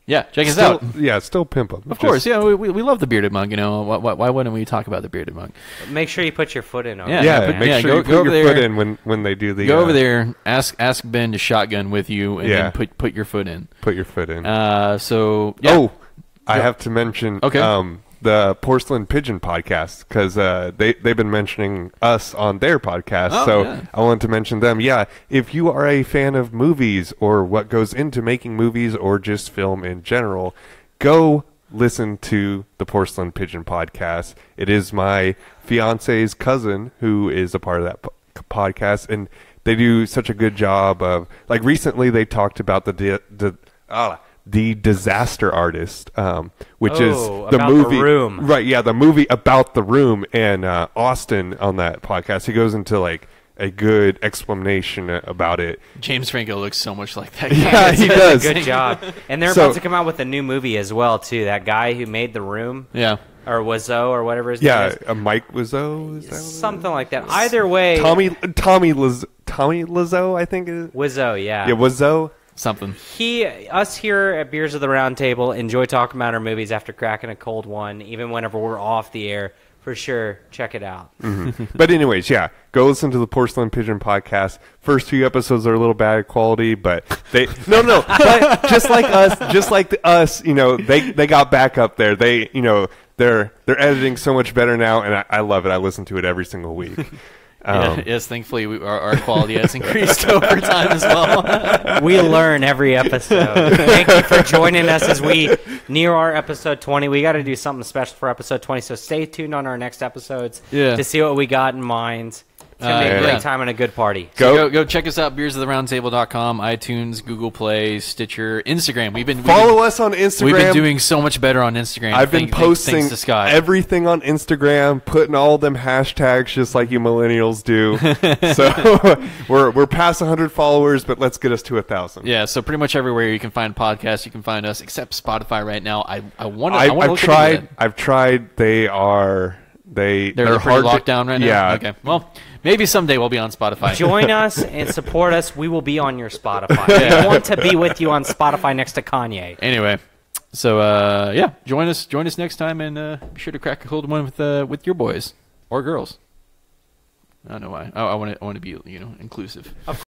Yeah, check us out. Yeah, still pimp them. Of course, yeah, we love the Bearded Monk. Why wouldn't we talk about the Bearded Monk? Make sure you put your foot in. Make sure you put your foot in when they do the. Go over there, ask Ben to shotgun with you, and then put your foot in. Put your foot in. So yeah. Oh, I have to mention. Okay. The Porcelain Pigeon podcast, because they've been mentioning us on their podcast, I wanted to mention them. Yeah, if you are a fan of movies or what goes into making movies or just film in general, go listen to the Porcelain Pigeon podcast. It is my fiance's cousin who is a part of that podcast, and they do such a good job of, like, recently they talked about the Disaster Artist, which is the movie, The Room. Right? Yeah, the movie about The Room, and Austin on that podcast, he goes into like a good explanation about it. James Franco looks so much like that guy. Yeah, he does. Good job. And they're about to come out with a new movie as well too. That guy who made The Room, yeah, or Wiseau or whatever his name is. Mike Wiseau, is that something like that. Either way, Tommy Wiseau, I think it is. Wiseau, yeah, Wiseau. Something. Us here at Beers of the Round Table enjoy talking about our movies after cracking a cold one, even whenever we're off the air. For sure, check it out. Mm-hmm. But anyways, go listen to the Porcelain Pigeon podcast. First 2 episodes are a little bad quality, but but just like us, they got back up there. They're editing so much better now, and I love it. I listen to it every single week. Yes, thankfully our quality has increased over time as well. We learn every episode. Thank you for joining us as we near our episode 20. We got to do something special for episode 20, so stay tuned on our next episodes to see what we got in mind. It's going to be a Yeah. great time and a good party. So go check us out, beersoftheroundtable.com, iTunes, Google Play, Stitcher, Instagram. Follow us on Instagram. We've been doing so much better on Instagram. I've been posting thanks to Scott. everything on Instagram, putting all them hashtags just like you millennials do. So we're past 100 followers, but let's get us to 1,000. Yeah, so pretty much everywhere you can find podcasts, you can find us, except Spotify right now. I've tried. They're pretty hard locked down right now? Yeah. Okay. Well, maybe someday we'll be on Spotify. Join us and support us. We will be on your Spotify. We want to be with you on Spotify next to Kanye. Anyway, so yeah, join us next time, and be sure to crack a cold one with your boys or girls. I don't know why. I want to be inclusive.